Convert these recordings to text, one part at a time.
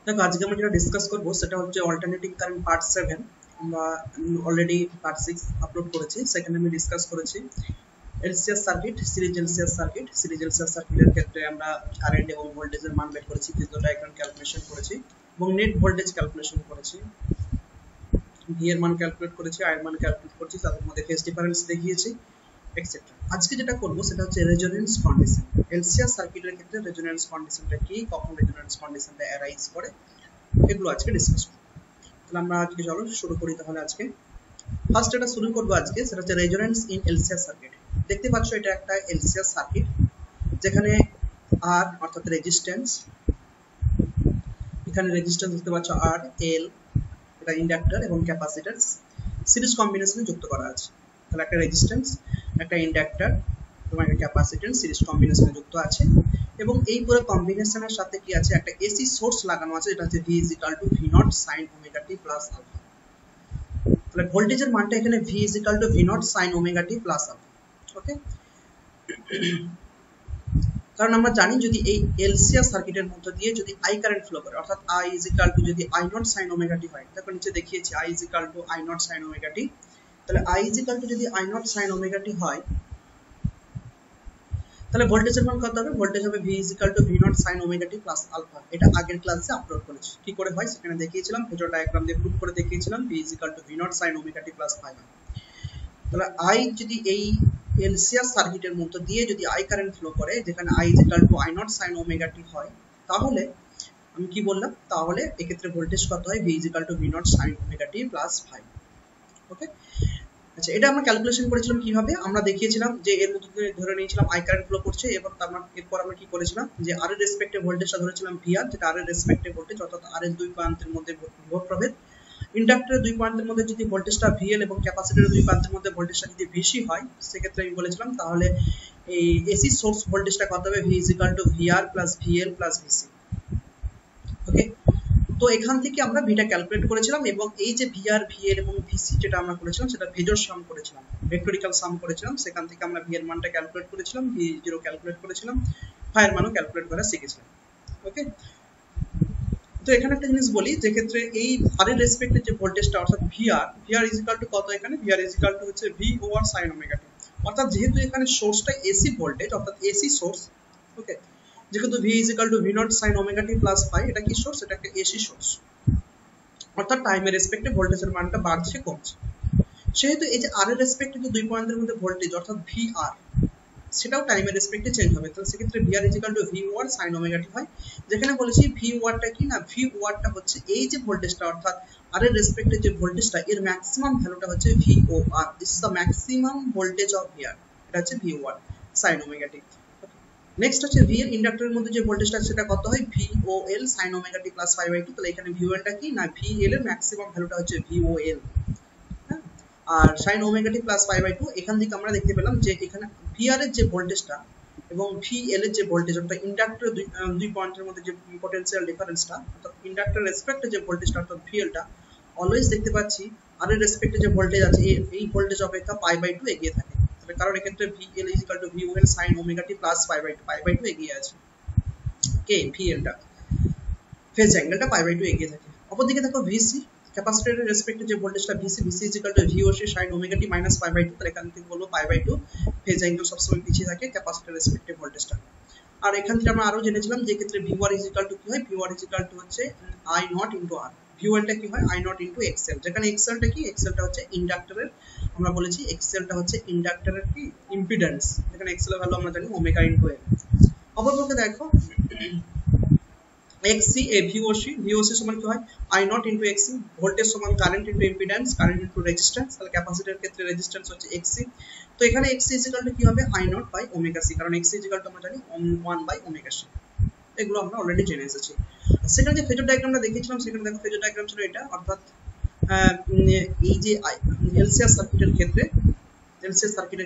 দেখো আজকে আমরা যেটা ডিসকাস করব সেটা হচ্ছে অল্টারনেটিং কারেন্ট পার্ট 7। আমরা অলরেডি পার্ট 6 আপলোড করেছি। সেখানে আমি ডিসকাস করেছি LCS circuit, series LCS circuit. Series LCS সার্কিটের ক্ষেত্রে আমরা কারেন্ট এবং ভোল্টেজের মান বের করেছি, ফেজর ডায়াগ্রাম ক্যালকুলেশন করেছি এবং নেট ভোল্টেজ ক্যালকুলেশন করেছি, ভি এর মান ক্যালকুলেট করেছি, আই এর মান ক্যালকুলেট করেছি, তাদের মধ্যে ফেজ ডিফারেন্স দেখিয়েছি এটসেট্রা। আজকে যেটা করব সেটা হচ্ছে রেজোনেন্স কন্ডিশন। এলসিএস সার্কিটের ক্ষেত্রে রেজোনেন্স কন্ডিশনটা কি, কখন রেজোনেন্স কন্ডিশনটা অ্যারাইজ করে, এগুলো আজকে ডিসকাস করব। তাহলে আমরা আজকে চলো শুরু করি। তাহলে আজকে ফার্স্ট যেটা শুরু করব আজকে সেটা হচ্ছে রেজোনেন্স ইন এলসিএস সার্কিট। দেখতে পাচ্ছ এটা একটা এলসিএস সার্কিট যেখানে আর অর্থাৎ রেজিস্ট্যান্স, এখানে রেজিস্ট্যান্স দেখতে পাচ্ছ আর, এল, এটা ইন্ডাক্টর এবং ক্যাপাসিট্যান্স সিরিজ কম্বিনেশনে যুক্ত করা আছে। তাহলে একটা রেজিস্ট্যান্স, একটা ইন্ডাক্টর এবং একটা ক্যাপাসিট্যান্স সিরিজ কম্বিনেশনে যুক্ত আছে এবং এই পুরো কম্বিনেশনের সাথে কি আছে, একটা এসি সোর্স লাগানো আছে, যেটা হচ্ছে V is equal to V naught sine omega t plus alpha. তাহলে ভোল্টেজের মানটা এখানে V is equal to V naught sine omega t plus alpha. Okay, কারণ আমরা জানি যদি এই এলসিএস সার্কিটের মধ্যে দিয়ে যদি আই কারেন্ট ফ্লো করে, অর্থাৎ আই ইজ ইকুয়াল টু যদি I naught sine omega t হয়, তারপর নিচে দেখিয়েছি I is equal to I naught sine omega t. তাহলে আই ইজ ইকুয়াল টু যদি I naught sine omega t হয়, তাহলে ভোল্টেজের মান কত হবে? ভোল্টেজ হবে V is equal to V naught sine omega t plus alpha. এটা আগের ক্লাসে আপলোড করেছি, কি করে হয় সেখানে দেখিয়েছিলাম, ফেজর ডায়াগ্রাম দিয়ে প্রুফ করে দেখিয়েছিলাম V is equal to V naught sine omega t plus phi. তাহলে আই যদি এই এলসিএস সার্কিটের মধ্যে দিয়ে যদি আই কারেন্ট ফ্লো করে, যেখানে I is equal to I naught sine omega t হয়, তাহলে আমি কি বললাম, তাহলে এক্ষেত্রে ভোল্টেজ কত হয়? V is equal to V naught sine omega t plus phi. Okay, আচ্ছা, এটা আমরা ক্যালকুলেশন করেছিলাম কিভাবে, আমরা দেখিয়েছিলাম যে এর মধ্যে ধরে নিয়েছিলাম আই কারেন্ট ফ্লো করছে এবং এরপর আমরা কি করেছিলাম যে আর এর রেসপেক্টিভ ভোল্টেজটা ধরেছিলাম ভিআর, যেটা আর এর রেসপেক্টিভ ভোল্টেজ, অর্থাৎ আর এর দুই প্রান্তের মধ্যে ভোল্ট প্রভেদ। ইন্ডাক্টরের দুই প্রান্তের মধ্যে যদি ভোল্টেজটা ভিএল এবং ক্যাপাসিটরের দুই প্রান্তের মধ্যে ভোল্টেজটা যদি ভিসি হয়, সেক্ষেত্রে আমি বলেছিলাম তাহলে এই এসি সোর্স ভোল্টেজটা কত হবে? V is equal to VR plus VL plus VC. Okay, তো এখান থেকে আমরা ভিটা ক্যালকুলেট করেছিলাম এবং এই যে ভিআর, ভিএল এবং ভিসি যেটা আমরা করেছিলাম সেটা ভেজর সাম করেছিলাম, ভেক্টরিক্যাল সাম করেছিলাম। সেখান থেকে আমরা ভি এর মানটা ক্যালকুলেট করেছিলাম, ভি জিরো ক্যালকুলেট করেছিলাম, ফাই এর মানও ক্যালকুলেট করা শিখেছিলাম। ওকে, তো এখানে একটা জিনিস বলি, যে ক্ষেত্রে এই আর এর রেসপেক্টে যে ভোল্টেজটা অর্থাৎ ভিআর ইজ ইকুয়াল টু কত, এখানে ভিআর ইজ ইকুয়াল টু হচ্ছে V over sine omega t. অর্থাৎ যেহেতু এখানে সোর্সটা এসি ভোল্টেজ, অর্থাৎ এসি সোর্স, ওকে, যেহেতু V is equal to V naught sine omega t plus phi, এটা কি সোর্স? এটা একটা এসি সোর্স, অর্থাৎ টাইমের রেসপেক্টে ভোল্টেজের মানটা বাড়ছে কমছে। সেহেতু এই যে আর এর রেসপেক্টে যে দুই পয়েন্টের মধ্যে ভোল্টেজ অর্থাৎ ভিআর, সেটাও টাইমের রেসপেক্টে চেঞ্জ হবে। তাহলে সেক্ষেত্রে VR is equal to V war sine omega t হয়। যেখানে বলেছি ভি ওয়ারটা কি না, ভি ওয়ারটা হচ্ছে এই যে ভোল্টেজটা, অর্থাৎ আর এর রেসপেক্টে যে ভোল্টেজটা, এর ম্যাক্সিমাম ভ্যালুটা হচ্ছে V O R. This is the maximum voltage of VR, এটা হচ্ছে V war sine omega t. Next হচ্ছে ভিএল, ইন্ডাক্টরের মধ্যে যে ভোল্টেজটা সেটা কত হয়? V O L sine omega t plus phi by two. তাহলে এখানে ভি ওএলটা কি না, ভি এল এর ম্যাক্সিমাম ভ্যালুটা হচ্ছে ভি ও এল, আর sine omega t plus pi by two. এখান থেকে আমরা দেখতে পেলাম যে এখানে ভিআর এর যে ভোল্টেজটা এবং ভিএল এর যে ভোল্টেজ, অর্থাৎ ইন্ডাক্টরের দুই পয়েন্টের মধ্যে যে পটেনশিয়াল ডিফারেন্সটা, অর্থাৎ ইন্ডাক্টরের রেসপেক্টে যে ভোল্টেজটা অর্থাৎ ভিএলটা, অলওয়েজ দেখতে পাচ্ছি আর এর রেসপেক্টে যে ভোল্টেজ আছে এই ভোল্টেজ অপেক্ষা পাই বাই টু এগিয়ে থাকে। তাহলে কারণ এক্ষেত্রে VL is equal to VOL sine omega t plus pi by two এগিয়ে আছে, কে ভিএলটা ফেজ অ্যাঙ্গেলটা পাই বাই টু এগিয়ে থাকে। অপরদিকে দেখো ভিসি, ক্যাপাসিটরের রেসপেক্টে যে ভোল্টেজটা VC is equal to VOC sine omega t minus pi by two. তাহলে এখান থেকে বলবো pi by two phase angle সবসময় পিছিয়ে থাকে ক্যাপাসিটরের রেসপেক্টে ভোল্টেজটা। আর এখান থেকে আমরা আরো জেনেছিলাম যে ক্ষেত্রে ভিওআর ইজ ইকুয়াল টু কি হয়, ভিওআর ইজ ইকুয়াল টু হচ্ছে আই নট ইনটু আর। ভিওএলটা কি হয়? আই নট ইনটু এক্সএল, যেখানে এক্সএলটা কি, এক্সএলটা হচ্ছে ইন্ডাক্টরের, আমরা বলেছি এক্সএলটা হচ্ছে ইন্ডাক্টরের কি ইম্পিডেন্স, যেখানে এক্সএল এর ভ্যালু আমরা জানি ওমেগা ইনটু এল। অপরপক্ষে দেখো XC এ VOC সমান কি হয়? I naught into XC, voltage সমান current into impedance, current into resistance. তাহলে ক্যাপাসিটরের ক্ষেত্রে রেজিস্ট্যান্স হচ্ছে XC। তো এখানে XC ইজ ইকুয়াল টু কি হবে? I naught by omega C, কারণ XC ইজ ইকুয়াল টু আমরা জানি 1 বাই ওমেগা C। এগুলো আমরা অলরেডি জেনে এসেছি। সেখানে যে ফেজর ডায়াগ্রামটা দেখিয়েছিলাম, সেখানে দেখো ফেজর ডায়াগ্রাম ছিল এটা, অর্থাৎ এই যে এলসিএস সার্কিটের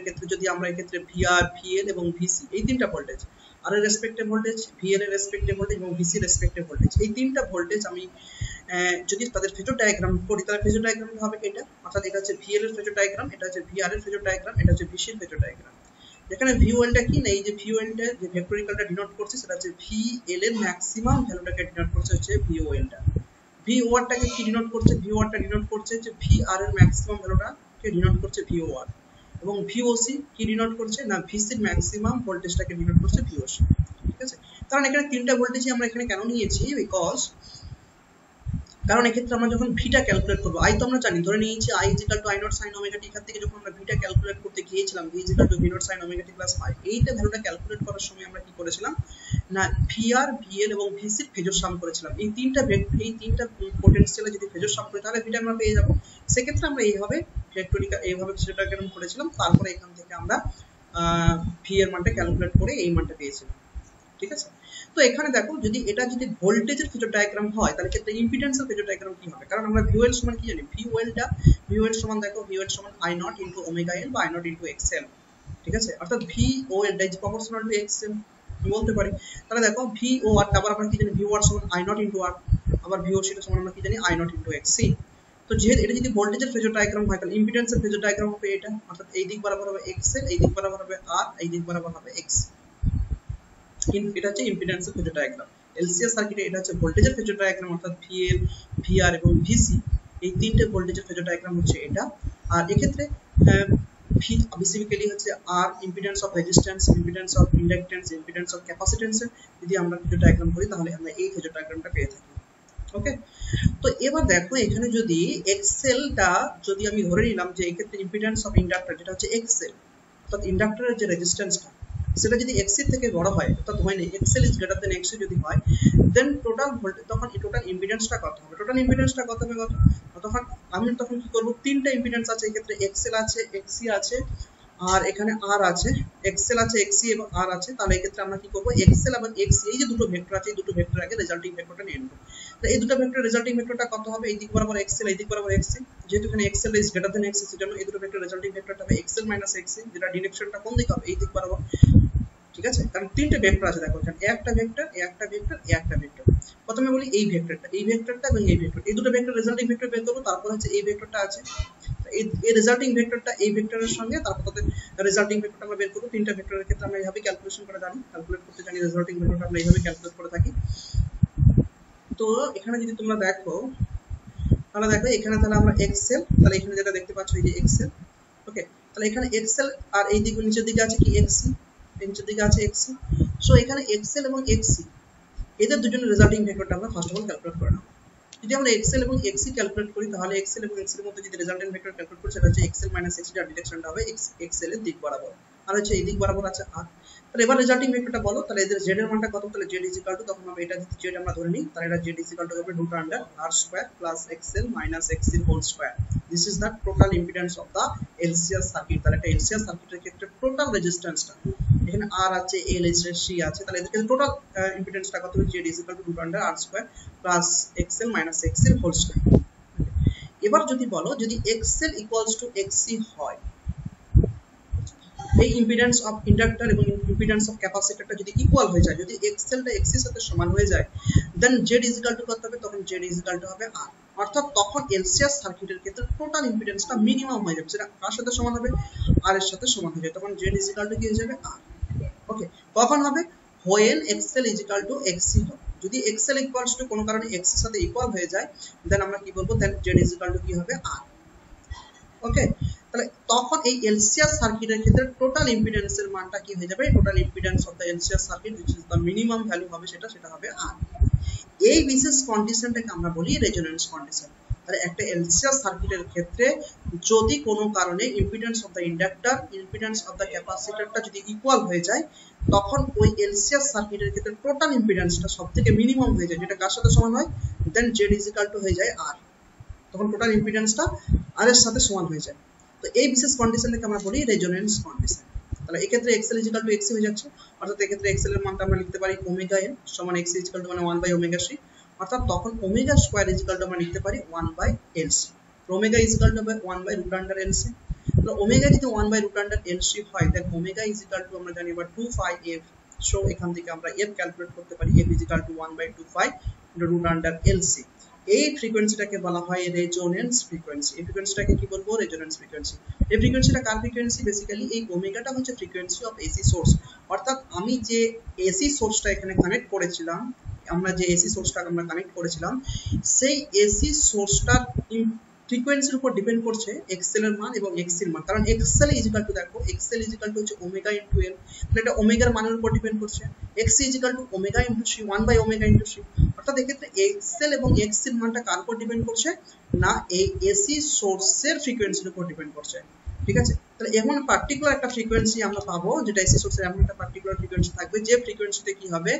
ক্ষেত্রে যদি আমরা এই ক্ষেত্রে ভিআর, ভিএল এবং ভিসি, এই তিনটা ভোল্টেজ, আর এর রেসপেক্টিভ ভোল্টেজ, ভিএল এর রেসপেক্টিভ ভোল্টেজ এবং ভিসি এর রেসপেক্টিভ ভোল্টেজ, এই তিনটা ভোল্টেজ আমি যদি তাদের ফেজর ডায়াগ্রাম করি, তাহলে ফেজর ডায়াগ্রামটা হবে এটা, অর্থাৎ এটা হচ্ছে ভিএল এর ফেজর ডায়াগ্রাম, এটা হচ্ছে ভিআর এর ফেজর ডায়াগ্রাম, এটা হচ্ছে ভিসি এর ফেজর ডায়াগ্রাম। এখানে ভিওএলটা কি না, এই যে ভিওএলটা যে ভেক্টরিক্যালটা ডিনোট করছে সেটা হচ্ছে ভিএল এর ম্যাক্সিমাম ভ্যালুটাকে ডিনোট করছে হচ্ছে ভিওএলটা। ভিওআরটাকে কি ডিনোট করছে, ভিওআরটা ডিনোট করছে হচ্ছে ভিআর এর ম্যাক্সিমাম ভ্যালুটাকে ডিনোট করছে ভিওআর, এবং ভিওসি কি ডিনোট করছে না ভিসি এর ম্যাক্সিমাম ভোল্টেজটাকে ডিনোট করছে ভিওসি। ঠিক আছে, কারণ এখানে তিনটা ভোল্টেজই আমরা এখানে কেন নিয়েছি, বিকজ কারণ এক্ষেত্রে আমরা যখন ভিটা ক্যালকুলেট করব, আই তো আমরা জানি ধরে নিয়েছি I is equal to I naught sine omega t, এখান থেকে যখন আমরা ভিটা ক্যালকুলেট করতে গিয়েছিলাম V is equal to V naught sine omega t plus I, এইটা ভ্যালুটা ক্যালকুলেট করার সময় আমরা কি করেছিলাম না ভিআর ভিএল এবং ভিসি এর ফেজর সাম করেছিলাম। এই তিনটা পোটেনশিয়ালে যদি ফেজর সাম করি তাহলে ভিটা আমরা পেয়ে যাব। সেক্ষেত্রে আমরা এইভাবে ভেক্টরিক্যাল এইভাবে সেটা কেমন করেছিলাম, তারপরে এখান থেকে আমরা ভি এর মানটা ক্যালকুলেট করে এই মানটা পেয়েছিলাম। ঠিক আছে, তো এখানে দেখো যদি এটা যদি ভোল্টেজের ফেজর ডায়াগ্রাম হয় তাহলে ক্ষেত্রে ইম্পিডেন্সের ফেজর ডায়াগ্রাম কি হবে, কারণ আমরা ভিওএল সমান কি জানি, ভিওএল সমান দেখো ভিওএল সমান আই নট ইনটু ওমেগা এল বা আই নট ইনটু এক্সএল। ঠিক আছে, অর্থাৎ VOL is proportional to XL বলতে পারি। তাহলে দেখো ভিওআর আবার আমরা কি জানি, ভিওআর সমান আই নট ইনটু আর, আবার ভিওসি এর সমান আমরা কি জানি আই নট ইনটু এক্সসি। তো যেহেতু এটা যদি ভোল্টেজের ফেজর ডায়াগ্রাম হয় তাহলে ইম্পিডেন্সের ফেজর ডায়াগ্রাম হবে এটা, অর্থাৎ এই দিক বরাবর হবে এক্সএল, এই দিক বরাবর হবে আর, এই দিক বরাবর হবে এক্স। এটা হচ্ছে ইম্পিডেন্সের ফেজর ডায়াগ্রাম। এলসিএস সার্কিটে এটা হচ্ছে ভোল্টেজের ফেজর ডায়াগ্রাম, অর্থাৎ ভিএল ভিআর এবং ভিসি এই তিনটে ভোল্টেজের ফেজর ডায়াগ্রাম হচ্ছে এটা। আর এক্ষেত্রে বেসিক্যালি হচ্ছে R impedance of resistance, impedance of inductance, impedance of capacitance যদি আমরা ফেজর ডায়াগ্রাম করি তাহলে আমরা এই ফেজর ডায়াগ্রামটা পেয়ে থাকি। ওকে, তো এবার দেখো এখানে যদি এক্সএলটা যদি আমি ধরে নিলাম যে এক্ষেত্রে ইম্পিডেন্স অফ ইন্ডাক্টর যেটা হচ্ছে এক্সএল, অর্থাৎ ইন্ডাক্টরের যে রেজিস্ট্যান্সটা সেটা যদি এক্সি থেকে বড় হয়, অর্থাৎ হয় না এক্সএল ইজ গ্রেটার দেন এক্সি যদি হয়, দেন টোটাল ভোল্টেজ তখন এই টোটাল ইম্পিডেন্সটা কত হবে, টোটাল ইম্পিডেন্সটা কত হবে কত, তখন আমি তখন কি করব, তিনটা ইম্পিডেন্স আছে এই ক্ষেত্রে, এক্সএল আছে, এক্সি আছে, আর এখানে আর আছে, এক্সএল আছে, এক্সি এবং আর আছে। তাহলে এই ক্ষেত্রে আমরা কি করব, এক্সএল এবং এক্সি এই যে দুটো ভেক্টর আছে এই দুটো ভেক্টর আগে রেজাল্টিং ভেক্টরটা নিয়ে নেব। তো এই দুটো ভেক্টর রেজাল্টিং ভেক্টরটা কত হবে, এই দিক বরাবর এক্সএল, এই দিক বরাবর এক্সি, যেহেতু এখানে এক্সএল ইজ গ্রেটার দেন এক্সি সেজন্য এই দুটো ভেক্টর রেজাল্টিং ভেক্টরটা হবে এক্সএল মাইনাস এক্সি, যেটা ডিরেকশনটা কোন দিকে হবে, এই দিক বরাবর। ঠিক আছে, কারণ তিনটে ভেক্টর আছে দেখো এখানে, একটা ভেক্টর, একটা ভেক্টর, একটা ভেক্টর। প্রথমে বলি এই ভেক্টরটা এবং এই ভেক্টর, এই দুটো ভেক্টর রেজাল্টিং ভেক্টর বের করব, তারপর হচ্ছে এই ভেক্টরটা আছে এই রেজাল্টিং ভেক্টরটা এই ভেক্টরের সঙ্গে, তারপর তাদের রেজাল্টিং ভেক্টরটা আমরা বের করব। তিনটা ভেক্টরের ক্ষেত্রে আমরা এইভাবে ক্যালকুলেশন করে জানি, ক্যালকুলেট করতে জানি, রেজাল্টিং ভেক্টরটা আমরা এইভাবে ক্যালকুলেট করে থাকি। তো এখানে যদি তোমরা দেখো তাহলে দেখো এখানে তাহলে আমরা এক্সএল, তাহলে এখানে যেটা দেখতে পাচ্ছ এই যে এক্সএল। ওকে, তাহলে এখানে এক্সএল আর এই দিকে নিচের দিকে আছে কি এক্সি, নিচের দিকে আছে এক্সি। সো এখানে এক্সএল এবং এক্সি এদের দুজনের রেজাল্টিং ভেক্টরটা আমরা ফার্স্ট অফ অল ক্যালকুলেট করে নেব। যদি আমরা এক্সএল এবং এক্সি ক্যালকুলেট করি তাহলে এক্সএল এবং এক্সি এর মধ্যে যদি রেজাল্টেন্ট ভেক্টর ক্যালকুলেট করি সেটা হচ্ছে এক্সএল মাইনাস এক্সি, যার ডিরেকশনটা হবে এক্সএল এর দিক বরাবর, আর হচ্ছে এই দিক বরাবর আছে আর। তাহলে এবার রেজাল্টিং ভেক্টরটা বলো, তাহলে এদের জেড এর মানটা কত, তাহলে জেড ইজ ইকুয়াল টু, তখন আমরা এটা যদি জেড আমরা ধরে নিই তাহলে এটা জেড ইজ ইকুয়াল টু হবে root under R square plus XL minus XC whole square. This is the total impedance of the LCS circuit. তাহলে এটা এলসিএস সার্কিটের ক্ষেত্রে টোটাল রেজিস্ট্যান্সটা এখানে আর আছে, এল আছে, সি আছে, তাহলে এদের ক্ষেত্রে টোটাল ইম্পিডেন্সটা কত হবে, Z is equal to root under R square plus XL minus XC whole square. এবার যদি বলো যদি এক্সএল ইকুয়ালস টু এক্সি হয়, এই ইম্পিডেন্স অফ ইন্ডাক্টর এবং ইম্পিডেন্স অফ ক্যাপাসিটরটা যদি ইকুয়াল হয়ে যায়, যদি এক্সএলটা এক্সির সাথে সমান হয়ে যায়, দেন জেড ইজ ইকুয়াল টু কত হবে, তখন জেড ইজ ইকুয়াল টু হবে আর। অর্থাৎ তখন এলসিএস সার্কিটের ক্ষেত্রে টোটাল ইম্পিডেন্সটা মিনিমাম হয়ে যাবে, সেটা কার সাথে সমান হবে, আর এর সাথে সমান হয়ে যাবে, তখন জেড ইজ ইকুয়াল টু কি হয়ে যাবে আর। ওকে, কখন হবে, when XL is equal to XC হবে। যদি এক্সএল ইকুয়ালস টু কোনো কারণে এক্স এর সাথে ইকুয়াল হয়ে যায়, দেন আমরা কি বলবো, দেন জেড ইজ ইকুয়াল টু কি হবে আর। ওকে, তাহলে তখন এই এলসিএস সার্কিটের ক্ষেত্রে টোটাল ইম্পিডেন্সের মানটা কি হয়ে যাবে, total impedance of the LCS circuit which is the minimum value হবে সেটা হবে আর। এই বিশেষ কন্ডিশনটাকে আমরা বলি রেজোন্যান্স কন্ডিশন। তাহলে একটা এলসিএস সার্কিটের ক্ষেত্রে যদি কোনো কারণে impedance of the inductor, impedance of the ক্যাপাসিটরটা যদি ইকুয়াল হয়ে যায়, তখন ওই এলসিএস সার্কিটের ক্ষেত্রে টোটাল ইম্পিডেন্সটা সবথেকে মিনিমাম হয়ে যায়, যেটা কার সাথে সমান হয়, দেন জেড ইজ ইকুয়াল টু হয়ে যায় আর। তখন টোটাল ইম্পিডেন্সটা আর এর সাথে সমান হয়ে যায়। তো এই বিশেষ কন্ডিশনটাকে আমরা বলি রেজোন্যান্স কন্ডিশন। তাহলে এই ক্ষেত্রে এক্সএল ইজ ইকুয়াল টু এক্সি হয়ে যাচ্ছে, অর্থাৎ এই ক্ষেত্রে এক্সএল এর মানটা আমরা লিখতে পারি ওমেগা এন সমান এক্সি ইজ ইকুয়াল টু মানে 1 বাই ওমেগা সি, অর্থাৎ তখন omega square is equal to আমরা লিখতে পারি 1 by LC. Omega is equal to 1 by root under LC. তাহলে ওমেগা যদি 1 বাই রুট আন্ডার এলসি হয়, then omega is equal to আমরা জানি এবার 2 পাই এফ। সো এখান থেকে আমরা এফ ক্যালকুলেট করতে পারি, f is equal to 1 by 2 pi root under LC. এই ফ্রিকোয়েন্সিটাকে বলা হয় রেজোনেন্স ফ্রিকোয়েন্সি। এই ফ্রিকোয়েন্সিটাকে কি বলবো? Resonance frequency. এই ফ্রিকোয়েন্সিটা কার ফ্রিকোয়েন্সি? বেসিক্যালি এই ওমেগাটা হচ্ছে ফ্রিকোয়েন্সি অফ এসি সোর্স, অর্থাৎ আমি যে এসি সোর্সটা এখানে কানেক্ট করেছিলাম, আমরা যে এসি সোর্সটা আমরা কানেক্ট করেছিলাম, সেই এসি সোর্সটার ফ্রিকোয়েন্সির উপর ডিপেন্ড করছে এক্সএল এর মান এবং এক্সসি এর মান। কারণ এক্সএল ইজ ইকুয়াল টু, দেখো এক্সএল ইজ ইকুয়াল টু হচ্ছে ওমেগা ইনটু এল, তাহলে এটা ওমেগার মানের উপর ডিপেন্ড করছে। XC is equal to omega into C, 1 by omega into C, অর্থাৎ এক্ষেত্রে এক্সএল এবং এক্সসি এর মানটা কার উপর ডিপেন্ড করছে? না, এই এসি সোর্সের ফ্রিকোয়েন্সির উপর ডিপেন্ড করছে। ঠিক আছে, তাহলে এমন পার্টিকুলার একটা ফ্রিকোয়েন্সি আমরা পাবো যেটা এসি সোর্সের এমন একটা পার্টিকুলার ফ্রিকোয়েন্সি থাকবে যে ফ্রিকোয়েন্সিতে কি হবে,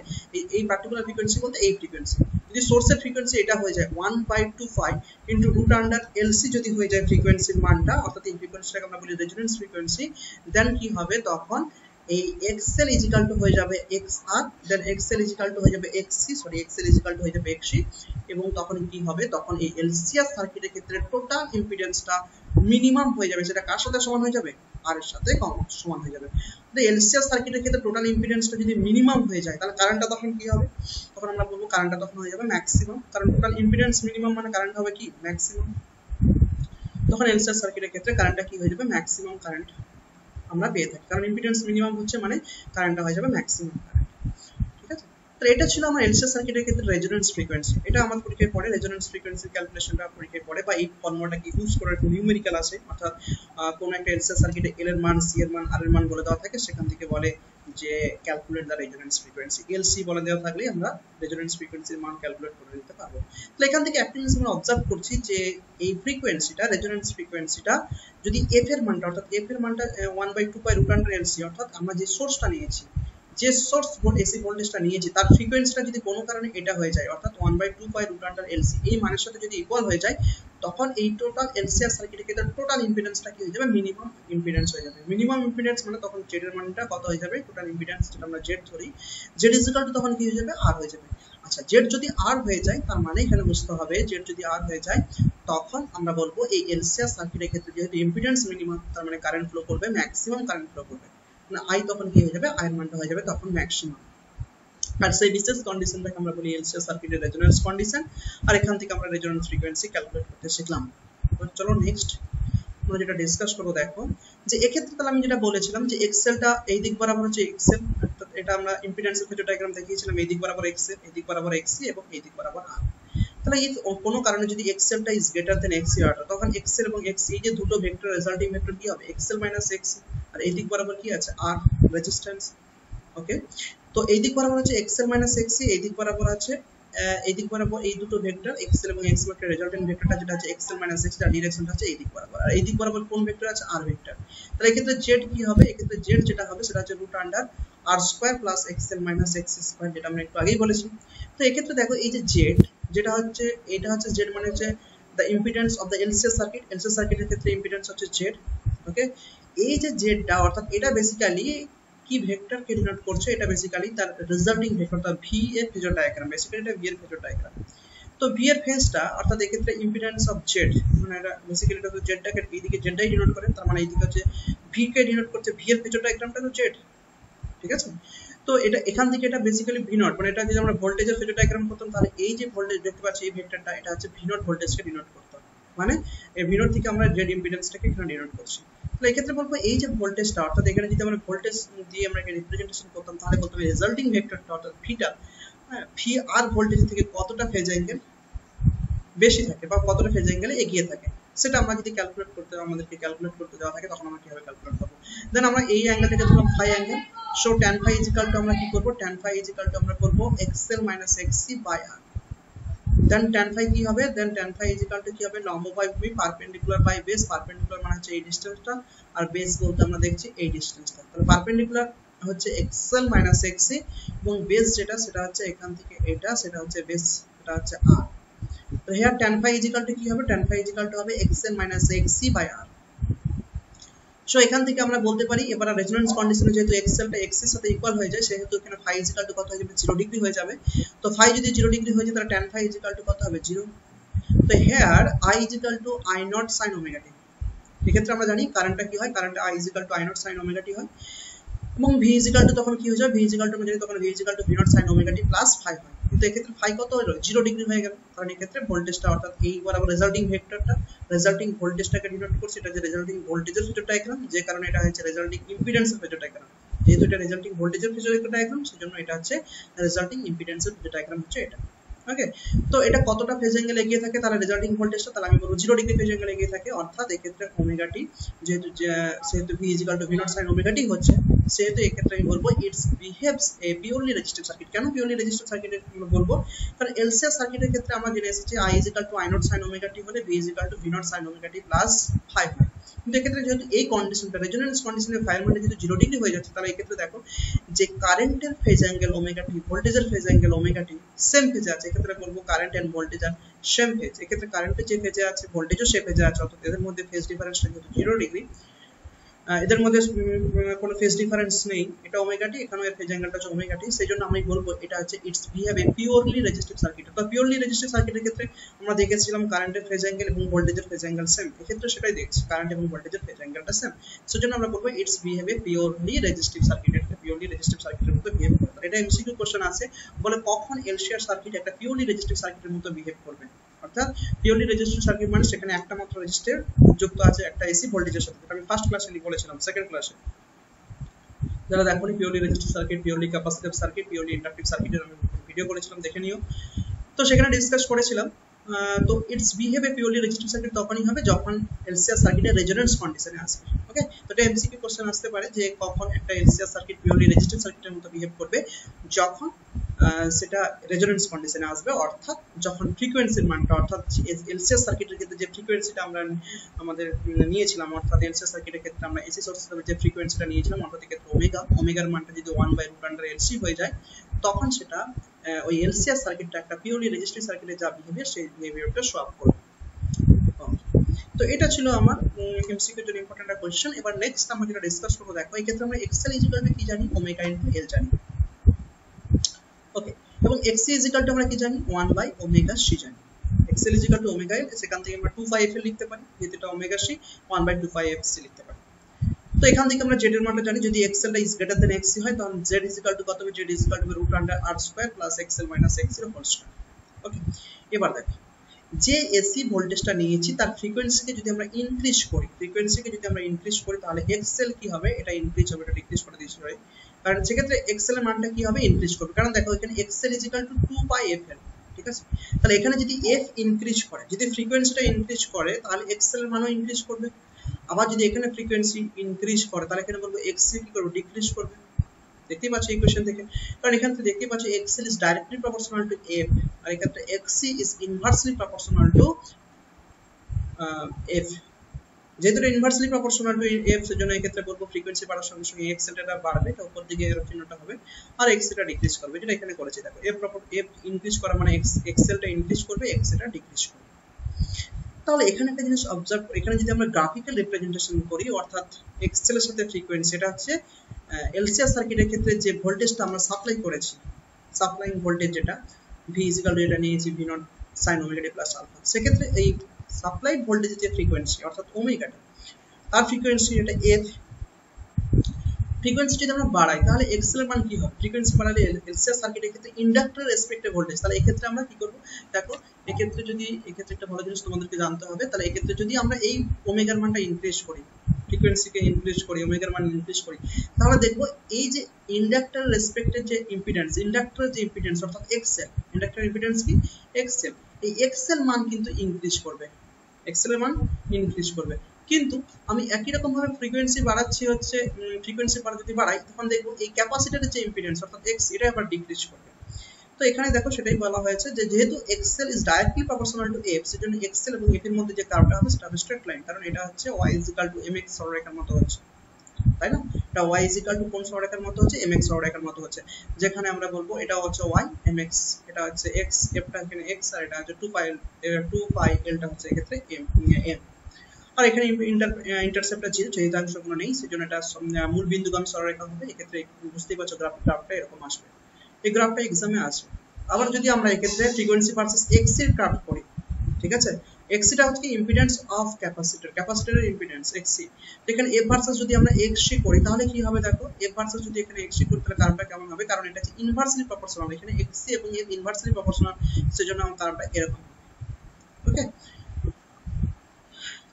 এই পার্টিকুলার ফ্রিকোয়েন্সি বলতে এই ফ্রিকোয়েন্সি, যদি সোর্সের ফ্রিকোয়েন্সি এটা হয়ে যায় 1/25 ইনটু রুট আন্ডার এলসি যদি হয়ে যায় ফ্রিকোয়েন্সির মানটা, অর্থাৎ এই ফ্রিকোয়েন্সিটাকে আমরা বলি রেজোনেন্স ফ্রিকোয়েন্সি, দেন কি হবে? তখন এই এক্সএল ইজ ইকুয়াল টু হয়ে যাবে XR, then XL is equal to হয়ে যাবে XC, sorry XL is equal to হয়ে যাবে এক্সসি, এবং তখন কি হবে? তখন এই এলসিএস সার্কিটের ক্ষেত্রে টোটাল ইম্পিডেন্সটা মিনিমাম হয়ে যাবে, সেটা কার সাথে সমান হয়ে যাবে? আর এর সাথে সমান হয়ে যাবে। তো এলসিএস সার্কিটের ক্ষেত্রে টোটাল ইম্পিডেন্সটা যদি মিনিমাম হয়ে যায়, তাহলে কারেন্টটা তখন কি হবে? তখন আমরা বলবো কারেন্টটা তখন হয়ে যাবে ম্যাক্সিমাম, কারণ টোটাল ইম্পিডেন্স মিনিমাম মানে কারেন্ট হবে কি? ম্যাক্সিমাম। তখন এলসিএস সার্কিটের ক্ষেত্রে কারেন্টটা কি হয়ে যাবে? ম্যাক্সিমাম কারেন্ট আমরা পেয়ে থাকি, কারণ ইম্পিডেন্স মিনিমাম হচ্ছে মানে কারেন্টটা হয়ে যাবে ম্যাক্সিমাম কারেন্ট। ঠিক আছে, তো এটা ছিল আমার এলসিএস সার্কিটের ক্ষেত্রে রেজোনেন্স ফ্রিকোয়েন্সি। এটা আমার পরীক্ষায় পড়ে, রেজোনেন্স ফ্রিকোয়েন্সির ক্যালকুলেশনটা পরীক্ষায় পড়ে, বা এই ফর্মুলাটাকে ইউজ করে একটু নিউমেরিক্যাল আছে, অর্থাৎ কোন একটা এলসিএস সার্কিটে এল এর মান, সি এর মান, আর এর মান বলে দেওয়া থাকে, সেখান থেকে বলে যে calculate the resonance frequency. LC বলে দেওয়া থাকলে আমরা রেজোনেন্স ফ্রিকোয়েন্সির মান ক্যালকুলেট করে নিতে পারবো। তাহলে এখান থেকে একটা জিনিস আমরা অবজার্ভ করছি যে এই ফ্রিকোয়েন্সিটা, রেজোনেন্স ফ্রিকোয়েন্সিটা যদি এফ এর মানটা, অর্থাৎ এফ এর মানটা 1/2 রুট আন্ডার এলসি, অর্থাৎ আমরা যে সোর্সটা নিয়েছি, যে সোর্স এসি ভোল্টেজটা নিয়েছি, তার ফ্রিকোয়েন্সিটা যদি কোনো কারণে এটা হয়ে যায়, অর্থাৎ 1/2 রুট আন্ডার এলসি, এই মানের সাথে যদি ইকুয়াল হয়ে যায়, তখন এই টোটাল এলসিএস সার্কিটের ক্ষেত্রে টোটাল ইম্পিডেন্সটা কি হয়ে যাবে? মিনিমাম ইম্পিডেন্স হয়ে যাবে। মিনিমাম ইম্পিডেন্স মানে তখন জেড এর মানটা কত হয়ে যাবে? টোটাল ইম্পিডেন্স যেটা আমরা জেড ধরি, জেড ইজ ইকুয়াল টু তখন কি হয়ে যাবে? আর হয়ে যাবে। আচ্ছা, জেড যদি আর হয়ে যায়, তার মানে এখানে বুঝতে হবে জেড যদি আর হয়ে যায়, তখন আমরা বলবো এই এলসিএস সার্কিটের ক্ষেত্রে যেহেতু ইম্পিডেন্স মিনিমাম, তার মানে কারেন্ট ফ্লো করবে, ম্যাক্সিমাম কারেন্ট ফ্লো করবে, মানে আই তখন কি হয়ে যাবে? আই এর মানটা হয়ে যাবে তখন ম্যাক্সিমাম। আর সেই বিশেষ কন্ডিশনটাকে আমরা বলি এলসিএস সার্কিটের রেজোনেন্স কন্ডিশন। আর এখান থেকে আমরা রেজোনেন্স ফ্রিকোয়েন্সি ক্যালকুলেট করতে শিখলাম। চলো নেক্সট আমরা যেটা ডিসকাস করব, দেখো যে এক্ষেত্রে তাহলে আমি যেটা বলেছিলাম যে এক্সেলটা এই দিক বরাবর হচ্ছে এক্সেল, এটা আমরা ইম্পিডেন্সের ফেজর ডায়াগ্রাম দেখিয়েছিলাম, এই দিক বরাবর এক্সেল, এই দিক বরাবর এক্সি, এবং এই দিক বরাবর আর। তাহলে এই কোনো কারণে যদি এক্সেলটা ইজ গ্রেটার দেন এক্সি আর, তখন এক্সেল এবং এক্সি, এই যে দুটো ভেক্টর রেজাল্টিং ভেক্টর কি হবে? এক্সেল মাইনাস এক্সি, আর এই দিক বরাবর কি আছে? আর রেজিস্ট্যান্স। ওকে, তো এই দিক বরাবর হচ্ছে এক্সেল মাইনাস এক্সি, এই দিক বরাবর আছে এই দিক বরাবর এই দুটো ভেক্টর এক্সেল এবং এক্স ভেক্টর রেজাল্টেন্ট ভেক্টরটা যেটা আছে এক্সেল মাইনাস এক্স, তার ডিরেকশনটা আছে এই দিক বরাবর, আর এই দিক বরাবর কোন ভেক্টর আছে? আর ভেক্টর। তাহলে এক্ষেত্রে জেড কি হবে? এক্ষেত্রে জেড যেটা হবে সেটা হচ্ছে root under R square plus XL minus X square, যেটা আমরা একটু আগেই বলেছি। তো এক্ষেত্রে দেখো এই যে জেড যেটা হচ্ছে, এটা হচ্ছে জেড মানে হচ্ছে the impedance of the LCS circuit. LCS সার্কিটের ক্ষেত্রে ইম্পিডেন্স হচ্ছে জেড। ওকে, এই যে জেডটা, অর্থাৎ এটা বেসিক্যালি কি ভেক্টরকে ডিনোট করছে? এটা বেসিক্যালি তার রেজাল্টিং ভেক্টর, তার ভি এর ফেজর ডায়াগ্রাম, বেসিক্যালি এটা ভি এর ফেজর ডায়াগ্রাম। তো ভি এর ফেজটা, অর্থাৎ এক্ষেত্রে ইম্পিডেন্স অফ জেড, মানে এটা বেসিক্যালি এটা তো জেডটাকে এইদিকে জেডটাই ডিনোট করে, তার মানে এইদিকে হচ্ছে ভি কে ডিনোট করছে, ভি এর ফেজর ডায়াগ্রামটা তো জেড। ঠিক আছে, তো এটা এখান থেকে এটা বেসিক্যালি ভি নট, মানে এটা যদি আমরা ভোল্টেজের ফেজর ডায়াগ্রাম করতাম, তাহলে এই যে ভোল্টেজ দেখতে পাচ্ছি এই ভেক্টরটা, এটা হচ্ছে ভি নট ভোল্টেজকে ডিনোট করতাম, মানে এই ভি নট থেকে আমরা জেড ইম্পিডেন্সটাকে এখানে ডিনোট করছি। তাহলে এক্ষেত্রে বলবো এই যে ভোল্টেজটা, অর্থাৎ এখানে যদি আমরা ভোল্টেজ দিয়ে আমরা একে রিপ্রেজেন্টেশন করতাম, তাহলে বলতে হবে রেজাল্টিং ভেক্টরটা, অর্থাৎ ভিটা, ভি আর ভোল্টেজ থেকে কতটা ফেজ অ্যাঙ্গেল বেশি থাকে বা কতটা ফেজ অ্যাঙ্গেলে এগিয়ে থাকে, সেটা আমরা যদি ক্যালকুলেট করতে, আমাদেরকে ক্যালকুলেট করতে দেওয়া থাকে, তখন আমরা কিভাবে ক্যালকুলেট করব? দেন আমরা এই অ্যাঙ্গেলটাকে ধরলাম phi angle. So tan phi is equal to আমরা কি করব? tan phi is equal to আমরা করব xl minus xc by r। Then tan phi কি হবে? দেন tan phi is equal to কি হবে? লম্ব বাই ভূমি, পারপেন্ডিকুলার বাই বেস। পারপেন্ডিকুলার মানে হচ্ছে এই ডিসটেন্সটা, আর বেস বলতে আমরা দেখছি এই ডিসটেন্সটা। তাহলে পারপেন্ডিকুলার হচ্ছে xl minus xc, এবং বেস যেটা সেটা হচ্ছে এখান থেকে এটা, সেটা হচ্ছে বেস, এটা হচ্ছে r। তো here tan phi is equal to কি হবে? tan phi is equal to হবে xl minus xc by r। So এখান থেকে আমরা বলতে পারি, এবার রেজোনেন্স কন্ডিশনে যেহেতু এক্সএলটা এক্স এর সাথে ইকুয়াল হয়ে যায়, সেহেতু এখানে ফাই ইজ ইকুয়াল টু কত হয়ে যাবে? 0 ডিগ্রি হয়ে যাবে। তো ফাই যদি 0 ডিগ্রি হয়ে যায়, তাহলে tan phi is equal to কত হবে? 0। তো here I is equal to I naught sin omega t. এক্ষেত্রে আমরা জানি কারেন্টটা কি হয়? কারেন্টটা I is equal to I naught sin omega t হয়, এবং V ইজ ইকুয়াল টু তখন কি হয়ে যাবে? V ইজ ইকুয়াল টু আমরা জানি তখন V is equal to V naught sin omega t plus phi হয়। কিন্তু এক্ষেত্রে ফাই কত হলো 0 ডিগ্রি হয়ে গেল, কারণ এক্ষেত্রে ভোল্টেজটা অর্থাৎ এই বরাবর রেজাল্টিং ভেক্টরটা রেজাল্টিং ভোল্টেজটাকে ডিনোট করছে, এটা যে রেজাল্টিং ভোল্টেজের ফেজর ডায়াগ্রাম, যে কারণে এটা হচ্ছে রেজাল্টিং ইম্পিডেন্সের ফেজর ডায়াগ্রাম। যেহেতু এটা রেজাল্টিং ভোল্টেজের ফেজর ডায়াগ্রাম, সেজন্য এটা হচ্ছে রেজাল্টিং ইম্পিডেন্সের ফেজর ডায়াগ্রাম হচ্ছে এটা। ওকে, তো এটা কতটা ফেজ অ্যাঙ্গেল এগিয়ে থাকে, তাহলে রেজাল্টিং ভোল্টেজটা, তাহলে আমি বলবো 0 ডিগ্রি ফেজ অ্যাঙ্গেল এগিয়ে থাকে, অর্থাৎ এক্ষেত্রে ওমেগা টি যেহেতু v v0 sin ওমেগা টি হচ্ছে, সেহেতু এক্ষেত্রে আমি বলবো it's behaves A purely resistive circuit. কেন পিওরলি রেজিস্টিভ সার্কিট বলবো, কারণ এলসিআর সার্কিটের ক্ষেত্রে আমরা জেনে এসেছি i i0 sin ওমেগা টি হলে v v0 sin omega t plus 5 হয়। কিন্তু এক্ষেত্রে যেহেতু এই কন্ডিশনটা রেজোনেন্স কন্ডিশনে ফাইয়ের মধ্যে যদি 0 ডিগ্রি হয়ে যাচ্ছে, তাহলে এক্ষেত্রে দেখো যে কারেন্টের ফেজ অ্যাঙ্গেল ওমেগা টি, ভোল্টেজের phase angle omega t same ফেজে আছে। এক্ষেত্রে বলবো current and voltage R same phase. এক্ষেত্রে কারেন্টের যে ফেজে আছে ভোল্টেজও সে ফেজে আছে, অর্থাৎ এদের মধ্যে ফেজ ডিফারেন্সটা যেহেতু 0 ডিগ্রি, এদের মধ্যে কোনো ফেজ ডিফারেন্স নেই, এটা ওমেগা টি, এখানেও এর ফেজ অ্যাঙ্গেলটা হচ্ছে ওমেগা টি, সেইজন্য আমি বলবো এটা হচ্ছে it's behave A purely resistive circuit. তো পিওরলি রেজিস্টিভ সার্কিটের ক্ষেত্রে আমরা দেখেছিলাম কারেন্টের ফেজ অ্যাঙ্গেল এবং ভোল্টেজের ফেজ অ্যাঙ্গেল সেম, এক্ষেত্রে সেটাই দেখছি, কারেন্ট এবং ভোল্টেজের ফেজ অ্যাঙ্গেলটা সেম, সেজন্য আমরা বলবো it's behave A purely resistive circuit. এটা পিওরলি রেজিস্টিভ সার্কিটের মতো বিহেভ করবে। এটা এমসিকিউ কোশ্চেন আছে, বলে কখন এলসিআর সার্কিট একটা পিওরলি রেজিস্টিভ সার্কিটের মতো বিহেভ করবে, অর্থাৎ পিওরলি রেজিস্টিভ সার্কিট মানে সেখানে একটা মাত্র রেজিস্টার যুক্ত আছে একটা এসি ভোল্টেজের সাথে। আমি ফার্স্ট ক্লাসে বলেছিলাম, সেকেন্ড ক্লাসে যারা দেখোনি purely resistive circuit, purely capacitive circuit, purely inductive সার্কিটের আমি ভিডিও করেছিলাম, দেখে নিও। তো সেখানে ডিসকাস করেছিলাম, তো it's behave A purely resistive circuit তখনই হবে যখন এলসিআর সার্কিটের রেজোনেন্স কন্ডিশনে আসবে। ওকে, তো এটা এমসিকিউ কোশ্চেন আসতে পারে যে কখন একটা এলসিআর সার্কিট পিওরলি রেজিস্টিভ সার্কিটের মতো বিহেভ করবে, যখন সেটা রেজোনেন্স কন্ডিশনে আসবে, অর্থাৎ যখন ফ্রিকোয়েন্সির মানটা, অর্থাৎ এলসিআর সার্কিটের ক্ষেত্রে যে ফ্রিকোয়েন্সিটা আমরা আমাদের নিয়েছিলাম, অর্থাৎ এলসিআর সার্কিটের ক্ষেত্রে আমরা এসি সোর্স হিসেবে যে ফ্রিকোয়েন্সিটা নিয়েছিলাম, অর্থাৎ এক্ষেত্রে ওমেগার মানটা যদি 1/√LC হয়ে যায়, তখন সেটা ওই এলসিআর সার্কিটটা একটা পিওরলি রেজিস্টিভ সার্কিটে যা বিহেভিয়ার, সেই বিহেভিয়ারটা শো আপ করবে। তো এটা ছিল আমার এমসিকিউ এর ইম্পর্টেন্ট একটা কোশ্চেন। এবার নেক্সট আমরা যেটা ডিসকাস করব, দেখো এই ক্ষেত্রে আমরা এক্সএল ইকুয়াল টু কি জানি, ওমেগা ইনটু এল জানি। ওকে, এবং xc ইকুয়াল টু আমরা কি জানি, 1/ওমেগা c জানি। xl equal to omega l, সেখান থেকে আমরা 2πfl লিখতে পারি, যেহেতু এটা ওমেগা c 1/2πfc লিখতে পারি। তো এখান থেকে আমরা z এর মানটা জানি, যদি xl টা ইজ গ্রেটার দেন xc হয়, তখন z ইকুয়াল টু কত হবে, z equal to √r² plus xl minus x0 whole square. Okay, এবার দেখো যে এসি ভোল্টেজটা নিয়েছি তার ফ্রিকোয়েন্সিকে যদি আমরা ইনক্রিজ করি, তাহলে xl কি হবে, এটা ইনক্রিজ হবে, এটা ডিক্রিজ করে দিয়েছি ভাই, কারণ সেক্ষেত্রে xl এর মানটা কি হবে, ইনক্রিজ করবে, কারণ দেখো এখানে xl = 2πfl, ঠিক আছে। তাহলে এখানে যদি f ইনক্রিজ করে, যদি ফ্রিকোয়েন্সিটা ইনক্রিজ করে, তাহলে xl এর মানও ইনক্রিজ করবে। আবার যদি এখানে ফ্রিকোয়েন্সি ইনক্রিজ করে, তাহলে এখানে বলবো xc কি করবে, ডিক্রিজ করবে। দেখতেই পাচ্ছ ইকুয়েশন থেকে, কারণ এখান থেকে দেখতেই পাচ্ছ xl is directly proportional to f, আর এক্ষেত্রে xc is inversely proportional to f। যেহেতু ইনভার্সলি প্রপোর্শনাল টু f, সেজন্য এই ক্ষেত্রে বলবো ফ্রিকোয়েন্সি বাড়ার সঙ্গে সঙ্গে xl টা বাড়বে, এটা উপর দিকে এর চিহ্নটা হবে, আর xc টা ডিক্রিজ করবে, যেটা এখানে করেছি। দেখো f ইনক্রিজ করা মানে xl টা ইনক্রিজ করবে, xc টা ডিক্রিজ করবে। তাহলে এখানে একটা জিনিস অবজার্ভ করি, এখানে যদি আমরা গ্রাফিক্যাল রিপ্রেজেন্টেশন করি, অর্থাৎ xl এর সাথে ফ্রিকোয়েন্সি, এটা হচ্ছে এলসিআর সার্কিটের ক্ষেত্রে যে ভোল্টেজটা আমরা সাপ্লাই করেছি, সাপ্লাইং ভোল্টেজ যেটা v এটা নিয়েছি v0 sin omega t plus alpha, সেক্ষেত্রে এই সাপ্লাই ভোল্টেজের যে ফ্রিকোয়েন্সি অর্থাৎ ওমেগাটা, তার ফ্রিকোয়েন্সি এটা f, ফ্রিকোয়েন্সি যদি আমরা বাড়াই তাহলে xl এর মান কি হবে, ফ্রিকোয়েন্সি বাড়ালে এলসিআর সার্কিটের ক্ষেত্রে ইন্ডাক্টরের রেসপেক্টিভ ভোল্টেজ, তাহলে এই ক্ষেত্রে আমরা কি করব, দেখো এক্ষেত্রে যদি এক্ষেত্রে একটা ভালো জিনিস তোমাদেরকে জানতে হবে, তাহলে এক্ষেত্রে যদি আমরা এই ওমেগার মানটা ইনক্রিজ করি, ফ্রিকোয়েন্সিকে ইনক্রিজ করি, ওমেগার মান ইনক্রিজ করি, তাহলে দেখব এই যে ইন্ডাক্টর রেসপেক্টেড যে ইম্পিডেন্স, ইন্ডাক্টরের যে ইম্পিডেন্স অর্থাৎ xl, ইন্ডাক্টর ইম্পিডেন্স কি xl, এই xl মান কিন্তু ইনক্রিজ করবে, xl এর মান ইনক্রিজ করবে। কিন্তু আমি একই রকম ভাবে ফ্রিকোয়েন্সি বাড়াচ্ছি, হচ্ছে ফ্রিকোয়েন্সি যদি বাড়াই, তখন দেখব এই ক্যাপাসিটরের যে ইম্পিডেন্স অর্থাৎ x, এটা আবার ডিক্রিজ করবে। তো এখানে দেখো সেটাই বলা হয়েছে যে যেহেতু xl is directly proportional to f, সেজন্য xl এবং f এর মধ্যে যে কার্ভটা হবে সেটা হবে স্ট্রেট লাইন, কারণ এটা হচ্ছে y = mx সরলরেখার মতো হচ্ছে, তাই না? এটা y = কোন সরলরেখার মতো হচ্ছে, mx সরলরেখার মতো হচ্ছে, যেখানে আমরা বলবো এটা হচ্ছে y, mx এটা হচ্ছে x, f টা এখানে x, আর এটা হচ্ছে 2π l টা হচ্ছে এক্ষেত্রে m, আর এখানে ইন্টারসেপ্টর ছেদাংশগুলো নেই, সেজন্য এটা মূল বিন্দুগামী সরলরেখা হবে। এক্ষেত্রে বুঝতেই পারছো গ্রাফটা এরকম আসবে, এই গ্রাফটা এক্সামে আসবে। আবার যদি আমরা এক্ষেত্রে ফ্রিকোয়েন্সি ভার্সেস x এর গ্রাফ করি, ঠিক আছে, এক্সিটা হচ্ছে কি ইম্পিডেন্স অফ ক্যাপাসিটর, ক্যাপাসিটরের ইম্পিডেন্স এক্সি। এখানে এফ ভার্সাস যদি আমরা এক্সি করি তাহলে কি হবে দেখো, এফ ভার্সাস যদি এখানে এক্সি করি তাহলে কার্ভটা কেমন হবে, কারণ এটা হচ্ছে ইনভার্সলি প্রপোর্শনাল, এখানে এক্সি এবং এফ ইনভার্সলি প্রপোর্শনাল, সেজন্য আমার কার্ভটা এরকম। ওকে,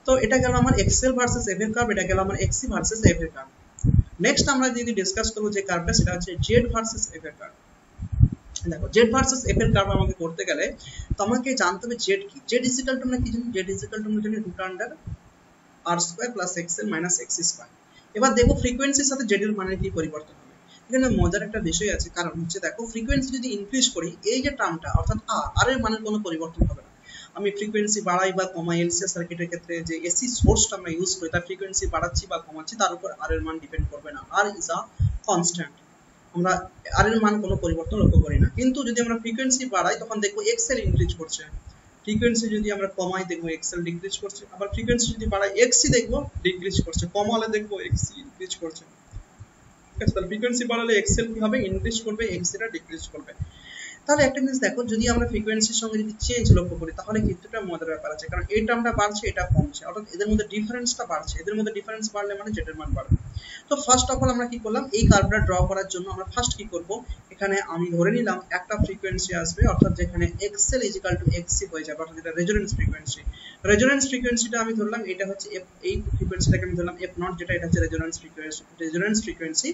তো এটা গেল আমার এক্সএল ভার্সেস এফ এর কার্ভ, এটা গেল আমার এক্সি ভার্সেস এফ এর কার্ভ। নেক্সট আমরা যদি ডিসকাস করব যে কার্ভটা, সেটা হচ্ছে জেড ভার্সেস এফ এর কার্ভ। দেখো জেড ভার্সেস এফ এর কার্ভ আমাকে করতে গেলে তোমাকে জানতে হবে জেড কি। জেড ইজ ইকুয়াল টু আমরা কি জানি, জেড ইজ ইকুয়াল টু আমরা জানি root under R square plus XL minus X square. এবার দেখো ফ্রিকোয়েন্সির সাথে জেড এর মানের কি পরিবর্তন হবে। এখানে মজার একটা বিষয় আছে, কারণ হচ্ছে দেখো ফ্রিকোয়েন্সি যদি ইনক্রিজ করি, এই যে টার্মটা অর্থাৎ আর এর মানের কোনো পরিবর্তন হবে না। আমি ফ্রিকোয়েন্সি বাড়াই বা কমাই, এলসিএস সার্কিটের ক্ষেত্রে যে এসি সোর্সটা আমরা ইউজ করি তার ফ্রিকোয়েন্সি বাড়াচ্ছি বা কমাচ্ছি তার উপর আর এর মান ডিপেন্ড করবে না, আর ইজ আ কনস্ট্যান্ট, আমরা আর এর মান কোনো পরিবর্তন লক্ষ্য করি না। কিন্তু যদি আমরা ফ্রিকোয়েন্সি বাড়াই তখন দেখবো এক্সএল ইনক্রিজ করছে, ফ্রিকোয়েন্সি যদি আমরা কমাই দেখবো এক্সএল ডিক্রিজ করছে, আবার ফ্রিকোয়েন্সি যদি বাড়াই এক্সি দেখবো ডিক্রিজ করছে, কমালে দেখবো এক্সি ইনক্রিজ করছে। ঠিক আছে, তাহলে ফ্রিকোয়েন্সি বাড়ালে এক্সএল কি হবে, ইনক্রিজ করবে, এক্সিটা ডিক্রিজ করবে। তাহলে একটা জিনিস দেখো, যদি আমরা ফ্রিকোয়েন্সির সঙ্গে যদি চেঞ্জ লক্ষ্য করি তাহলে কিছুটা মজার ব্যাপার আছে, কারণ এই টার্মটা বাড়ছে এটা কমছে, অর্থাৎ এদের মধ্যে ডিফারেন্সটা বাড়ছে, এদের মধ্যে ডিফারেন্স বাড়লে মানে জেড এর মান বাড়বে। তো ফার্স্ট অফ অল আমরা কি করলাম, এই কার্ভটা ড্র করার জন্য আমরা ফার্স্ট কি করব, এখানে আমি ধরে নিলাম একটা ফ্রিকোয়েন্সি আসবে, অর্থাৎ যেখানে এক্সএল ইজ ইকুয়াল টু এক্সি হয়ে যাবে, অর্থাৎ এটা রেজোনেন্স ফ্রিকোয়েন্সি। রেজোনেন্স ফ্রিকোয়েন্সিটা আমি ধরলাম এটা হচ্ছে এফ, এই ফ্রিকোয়েন্সিটাকে আমি ধরলাম এফ নট, যেটা এটা হচ্ছে রেজোনেন্স ফ্রিকোয়েন্সি।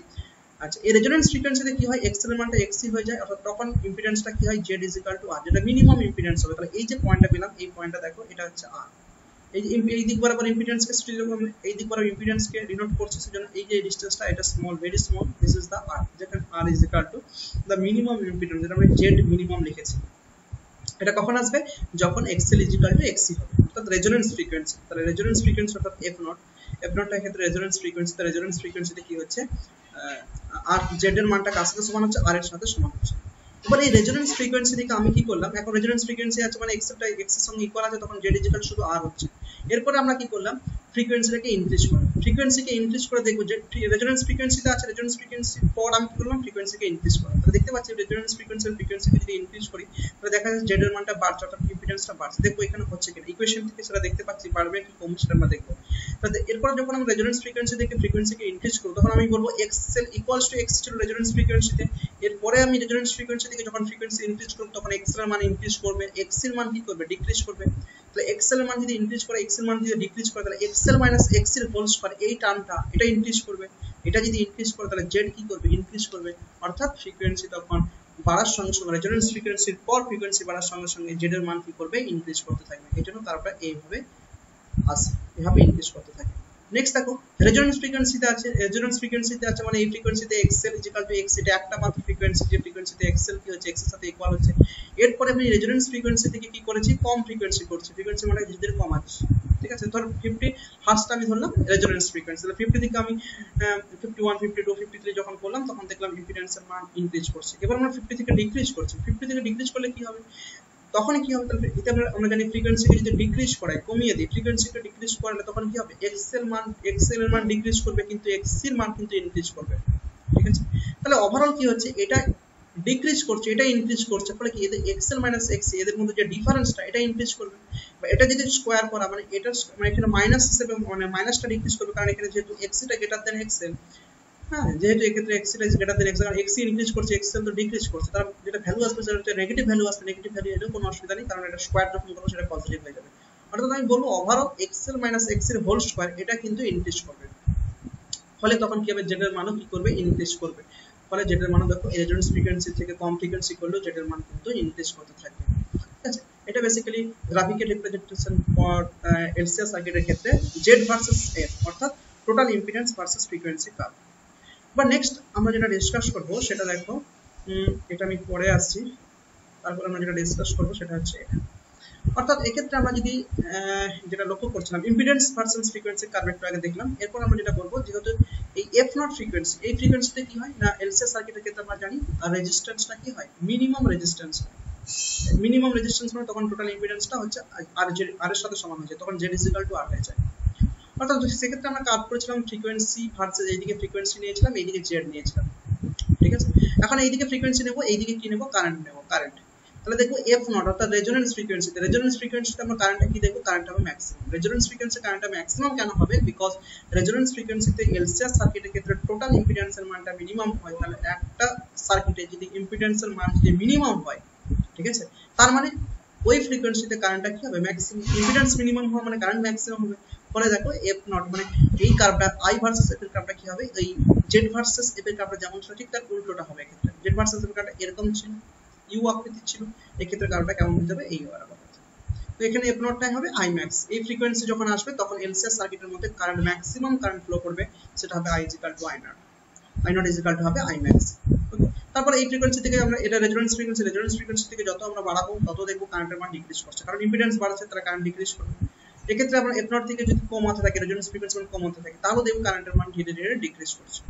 আচ্ছা, এই রেজোনেন্স ফ্রিকোয়েন্সিতে কি হয়, এক্সএল এর মানটা এক্সি হয়ে যায়, অর্থাৎ তখন ইম্পিডেন্সটা কি হয়, জেড ইজ ইকুয়াল টু আর, যেটা মিনিমাম ইম্পিডেন্স হবে। তাহলে এই যে পয়েন্টটা পেলাম, এই পয়েন্টটা দেখো এটা হচ্ছে আর। এই দিক বরাবর ইম্পিডেন্সকে এই দিক বরাবর ইম্পিডেন্সকে ডিনোট করছে, সেজন্য এই যে ডিসটেন্সটা এটা small, very small, this is the R, যেখানে R is equal to the minimum impedance, যেটা আমরা জেড মিনিমাম লিখেছি। এটা কখন আসবে, যখন XL is equal to XC হবে, অর্থাৎ রেজোনেন্স ফ্রিকোয়েন্সি। তাহলে রেজোনেন্স ফ্রিকোয়েন্সি অর্থাৎ এফ নট এর ক্ষেত্রে রেজোনেন্স ফ্রিকোয়েন্সি, তাহলে রেজোনেন্স ফ্রিকোয়েন্সিতে কি হচ্ছে, আর জেড এর মানটা কার সাথে সমান হচ্ছে, আর এর সাথে সমান হচ্ছে। এবার এই রেজোনেন্স ফ্রিকোয়েন্সি থেকে আমি কি করলাম, এখন রেজোনেন্স ফ্রিকোয়েন্সি আছে মানে এক্সটা এক্স এর সঙ্গে ইকুয়াল আছে, তখন জেড ইজ ইকুয়াল শুধু আর হচ্ছে। এরপর আমরা কি করলাম, ফ্রিকোয়েন্সিটাকে ইনক্রিজ করলাম, ফ্রিকোয়েন্সিকে ইনক্রিজ করে দেখব যে রেজোনেন্স ফ্রিকোয়েন্সিতে আছে, রেজোনেন্স ফ্রিকোয়েন্সির পর আমি কি করলাম, ফ্রিকোয়েন্সিকে ইনক্রিজ করলাম। তাহলে দেখতে পাচ্ছি রেজোনেন্স ফ্রিকোয়েন্সিকে যদি ইনক্রিজ করি তাহলে দেখা যাচ্ছে জেড এর মানটা বাড়ছে, অর্থাৎ ইম্পিডেন্সটা বাড়ছে। দেখো এখানে হচ্ছে কিনা, ইকুয়েশন থেকে সেটা দেখতে পাচ্ছি বাড়বে কি কমবে সেটা আমরা দেখব। তাহলে এরপর যখন আমরা রেজোনেন্স ফ্রিকোয়েন্সি থেকে ফ্রিকোয়েন্সিকে ইনক্রিজ করব তখন আমি বলবো এক্সএল ইকুয়ালস টু এক্স ছিল রেজোনেন্স ফ্রিকোয়েন্সিতে। এরপরে আমি রেজোনেন্স ফ্রিকোয়েন্সি থেকে যখন ফ্রিকোয়েন্সি ইনক্রিজ করব তখন এক্স এর মান ইনক্রিজ করবে, এক্স এর মান কি করবে, ডিক্রিজ করবে। তাহলে এক্সএল এর মান যদি ইনক্রিজ করে, এক্স এর মান যদি ডিক্রিজ করে, তাহলে এক্সএল মাইনাস এক্স এর হোল স্কয়ার, এই টার্মটা এটা ইনক্রিজ করবে। এটা যদি ইনক্রিজ করে তাহলে জেড কি করবে, ইনক্রিজ করবে। অর্থাৎ ফ্রিকোয়েন্সি তখন বাড়ার সঙ্গে সঙ্গে, রেজোনেন্স ফ্রিকোয়েন্সির পর ফ্রিকোয়েন্সি বাড়ার সঙ্গে সঙ্গে জেড এর মান কি করবে, ইনক্রিজ করতে থাকবে। এজন্য তারপর এইভাবে আসে, এভাবে ইনক্রিজ করতে থাকে। নেক্সট দেখো রেজোনেন্স ফ্রিকোয়েন্সিতে আছে মানে এই ফ্রিকোয়েন্সিতে XL is equal two x, এটা একটা মাত্র ফ্রিকোয়েন্সি, যে ফ্রিকোয়েন্সিতে এক্সএল কি হচ্ছে, এক্স এর সাথে ইকুয়াল হচ্ছে। এরপরে আমি রেজোনেন্স ফ্রিকোয়েন্সি থেকে কি করেছি, কম ফ্রিকোয়েন্সি করছি, ফ্রিকোয়েন্সি মানে ধীরে ধীরে কমাচ্ছি। ঠিক আছে, ধর 50 ফার্স্টটা আমি ধরলাম রেজোনেন্স ফ্রিকোয়েন্সি, তাহলে 50 থেকে আমি 51 52 53 যখন করলাম তখন দেখলাম ইম্পিডেন্সের মান ইনক্রিজ করছে। এবার আমরা 50 থেকে ডিক্রিজ করছি, 50 থেকে ডিক্রিজ করলে কি হবে, তখন কি হবে, তাহলে এটা আমরা জানি ফ্রিকোয়েন্সিকে যদি ডিক্রিজ করাই, কমিয়ে দিই, ফ্রিকোয়েন্সিকে ডিক্রিজ করালে তখন কি হবে, এক্সএল এর মান ডিক্রিজ করবে কিন্তু এক্সি এর মান কিন্তু ইনক্রিজ করবে। ঠিক আছে, তাহলে ওভারঅল কি হচ্ছে, এটা ডিক্রিজ করছে, এটা ইনক্রিজ করছে, ফলে কি এদের এক্সএল মাইনাস এক্সি এদের মধ্যে যে ডিফারেন্সটা এটা ইনক্রিজ করবে। বা এটা যদি স্কয়ার করা মানে এটা মানে এখানে মাইনাস হিসেবে মানে মাইনাসটা ডিক্রিজ করবে, কারণ এখানে যেহেতু এক্সিটা গ্রেটার দেন এক্সএল, হ্যাঁ, যেহেতু এক্ষেত্রে এক্সিটা ইজ গ্রেটার দেন এক্স, কারণ এক্সি ইনক্রিজ করছে এক্সএল তো ডিক্রিজ করছে, তার যেটা ভ্যালু আসবে সেটা হচ্ছে নেগেটিভ ভ্যালু আসবে, নেগেটিভ ভ্যালু এলেও কোনো অসুবিধা নেই, কারণ এটা স্কয়ার যখন করবো সেটা পজিটিভ হয়ে যাবে। অর্থাৎ আমি বলবো ওভারঅল এক্সএল মাইনাস এক্স এর হোল স্কয়ার এটা কিন্তু ইনক্রিজ করবে, ফলে তখন কি হবে, জেড এর মানও কি করবে, ইনক্রিজ করবে। ফলে জেড এর মানও দেখো রেজোনেন্স ফ্রিকোয়েন্সি থেকে কম ফ্রিকোয়েন্সি করলেও জেড এর মান কিন্তু ইনক্রিজ করতে থাকবে। ঠিক আছে, এটা basically graphical representation for LCS সার্কিটের ক্ষেত্রে জেড ভার্সেস এফ, অর্থাৎ total impedance versus frequency curve. বা নেক্সট আমরা যেটা ডিসকাস করব সেটা দেখো, এটা আমি পরে আসছি, তারপর আমরা যেটা ডিসকাস করব সেটা হচ্ছে এটা। অর্থাৎ এক্ষেত্রে আমরা যদি যেটা লক্ষ্য করছিলাম ইম্পিডেন্স ভার্সেস ফ্রিকোয়েন্সি কার্ভ একটু আগে দেখলাম, এরপর আমরা যেটা বলবো যেহেতু এই এফ নট ফ্রিকোয়েন্সি, এই ফ্রিকোয়েন্সিতে কি হয় না, এলসিএস সার্কিটের ক্ষেত্রে আমরা জানি আর রেজিস্ট্যান্সটা কি হয়, মিনিমাম রেজিস্ট্যান্স। মিনিমাম রেজিস্ট্যান্স মানে তখন টোটাল ইম্পিডেন্সটা হচ্ছে আর এর সাথে সমান হয়ে যায়, তখন জেড ইজ ইকুয়াল টু আর হয়ে যায়। অর্থাৎ সেক্ষেত্রে আমরা কাজ করেছিলাম ফ্রিকোয়েন্সি ভার্সেস, এইদিকে ফ্রিকোয়েন্সি নিয়েছিলাম, এইদিকে জেড নিয়েছিলাম। ঠিক আছে, এখন এইদিকে ফ্রিকোয়েন্সি নেব, এইদিকে কি নেব, কারেন্ট নেব, কারেন্ট। তাহলে দেখবো এফ নট অর্থাৎ রেজোনেন্স ফ্রিকোয়েন্সিতে আমরা কারেন্টটা কি দেখবো, কারেন্ট হবে ম্যাক্সিমাম। রেজোনেন্স ফ্রিকোয়েন্সি কারেন্টটা ম্যাক্সিমাম কেন হবে, বিকজ রেজোনেন্স ফ্রিকোয়েন্সিতে এলসিআর সার্কিটের ক্ষেত্রে টোটাল ইম্পিডেন্সের মানটা মিনিমাম হয়। তাহলে একটা সার্কিটে যদি ইম্পিডেন্সের মান যদি মিনিমাম হয়, ঠিক আছে, তার মানে ওই ফ্রিকোয়েন্সিতে কারেন্টটা কি হবে, ম্যাক্সিমাম। ইম্পিডেন্স মিনিমাম হওয়া মানে কারেন্ট ম্যাক্সিমাম হবে। ফলে দেখো এফ নট মানে এই কার্ভটা আই ভার্সেস এফ এর কার্ভটা কি হবে, এই জেড ভার্সেস এফ এর কার্ভটা যেমন ছিল ঠিক তার উল্টোটা হবে। এক্ষেত্রে জেড ভার্সেস এফ এর কার্ভটা এরকম ছিল, ইউ আকৃতির ছিল, এক্ষেত্রে কার্ভটা কেমন হয়ে যাবে, এই বরাবর। তো এখানে এফ নটটাই হবে আই ম্যাক্স। এই ফ্রিকোয়েন্সি যখন আসবে তখন এলসিআর সার্কিটের মধ্যে কারেন্ট ম্যাক্সিমাম কারেন্ট ফ্লো করবে, সেটা হবে I equal to I not. I not equal to হবে আই ম্যাক্স। ওকে, তারপর এই ফ্রিকোয়েন্সি থেকে আমরা এটা রেজোনেন্স ফ্রিকোয়েন্সি থেকে যত আমরা বাড়াবো তত দেখবো কারেন্টের মান ডিক্রিজ করছে, কারণ ইম্পিডেন্স বাড়ছে তাহলে কারেন্ট ডিক্রিজ করবে। এক্ষেত্রে আমরা এফ নট থেকে যদি কম হতে থাকে, রেজোনেন্স ফ্রিকোয়েন্সি মান কম হতে থাকে, তাহলে দেখবো কারেন্টের মান ধীরে ধীরে ডিক্রিজ করছে।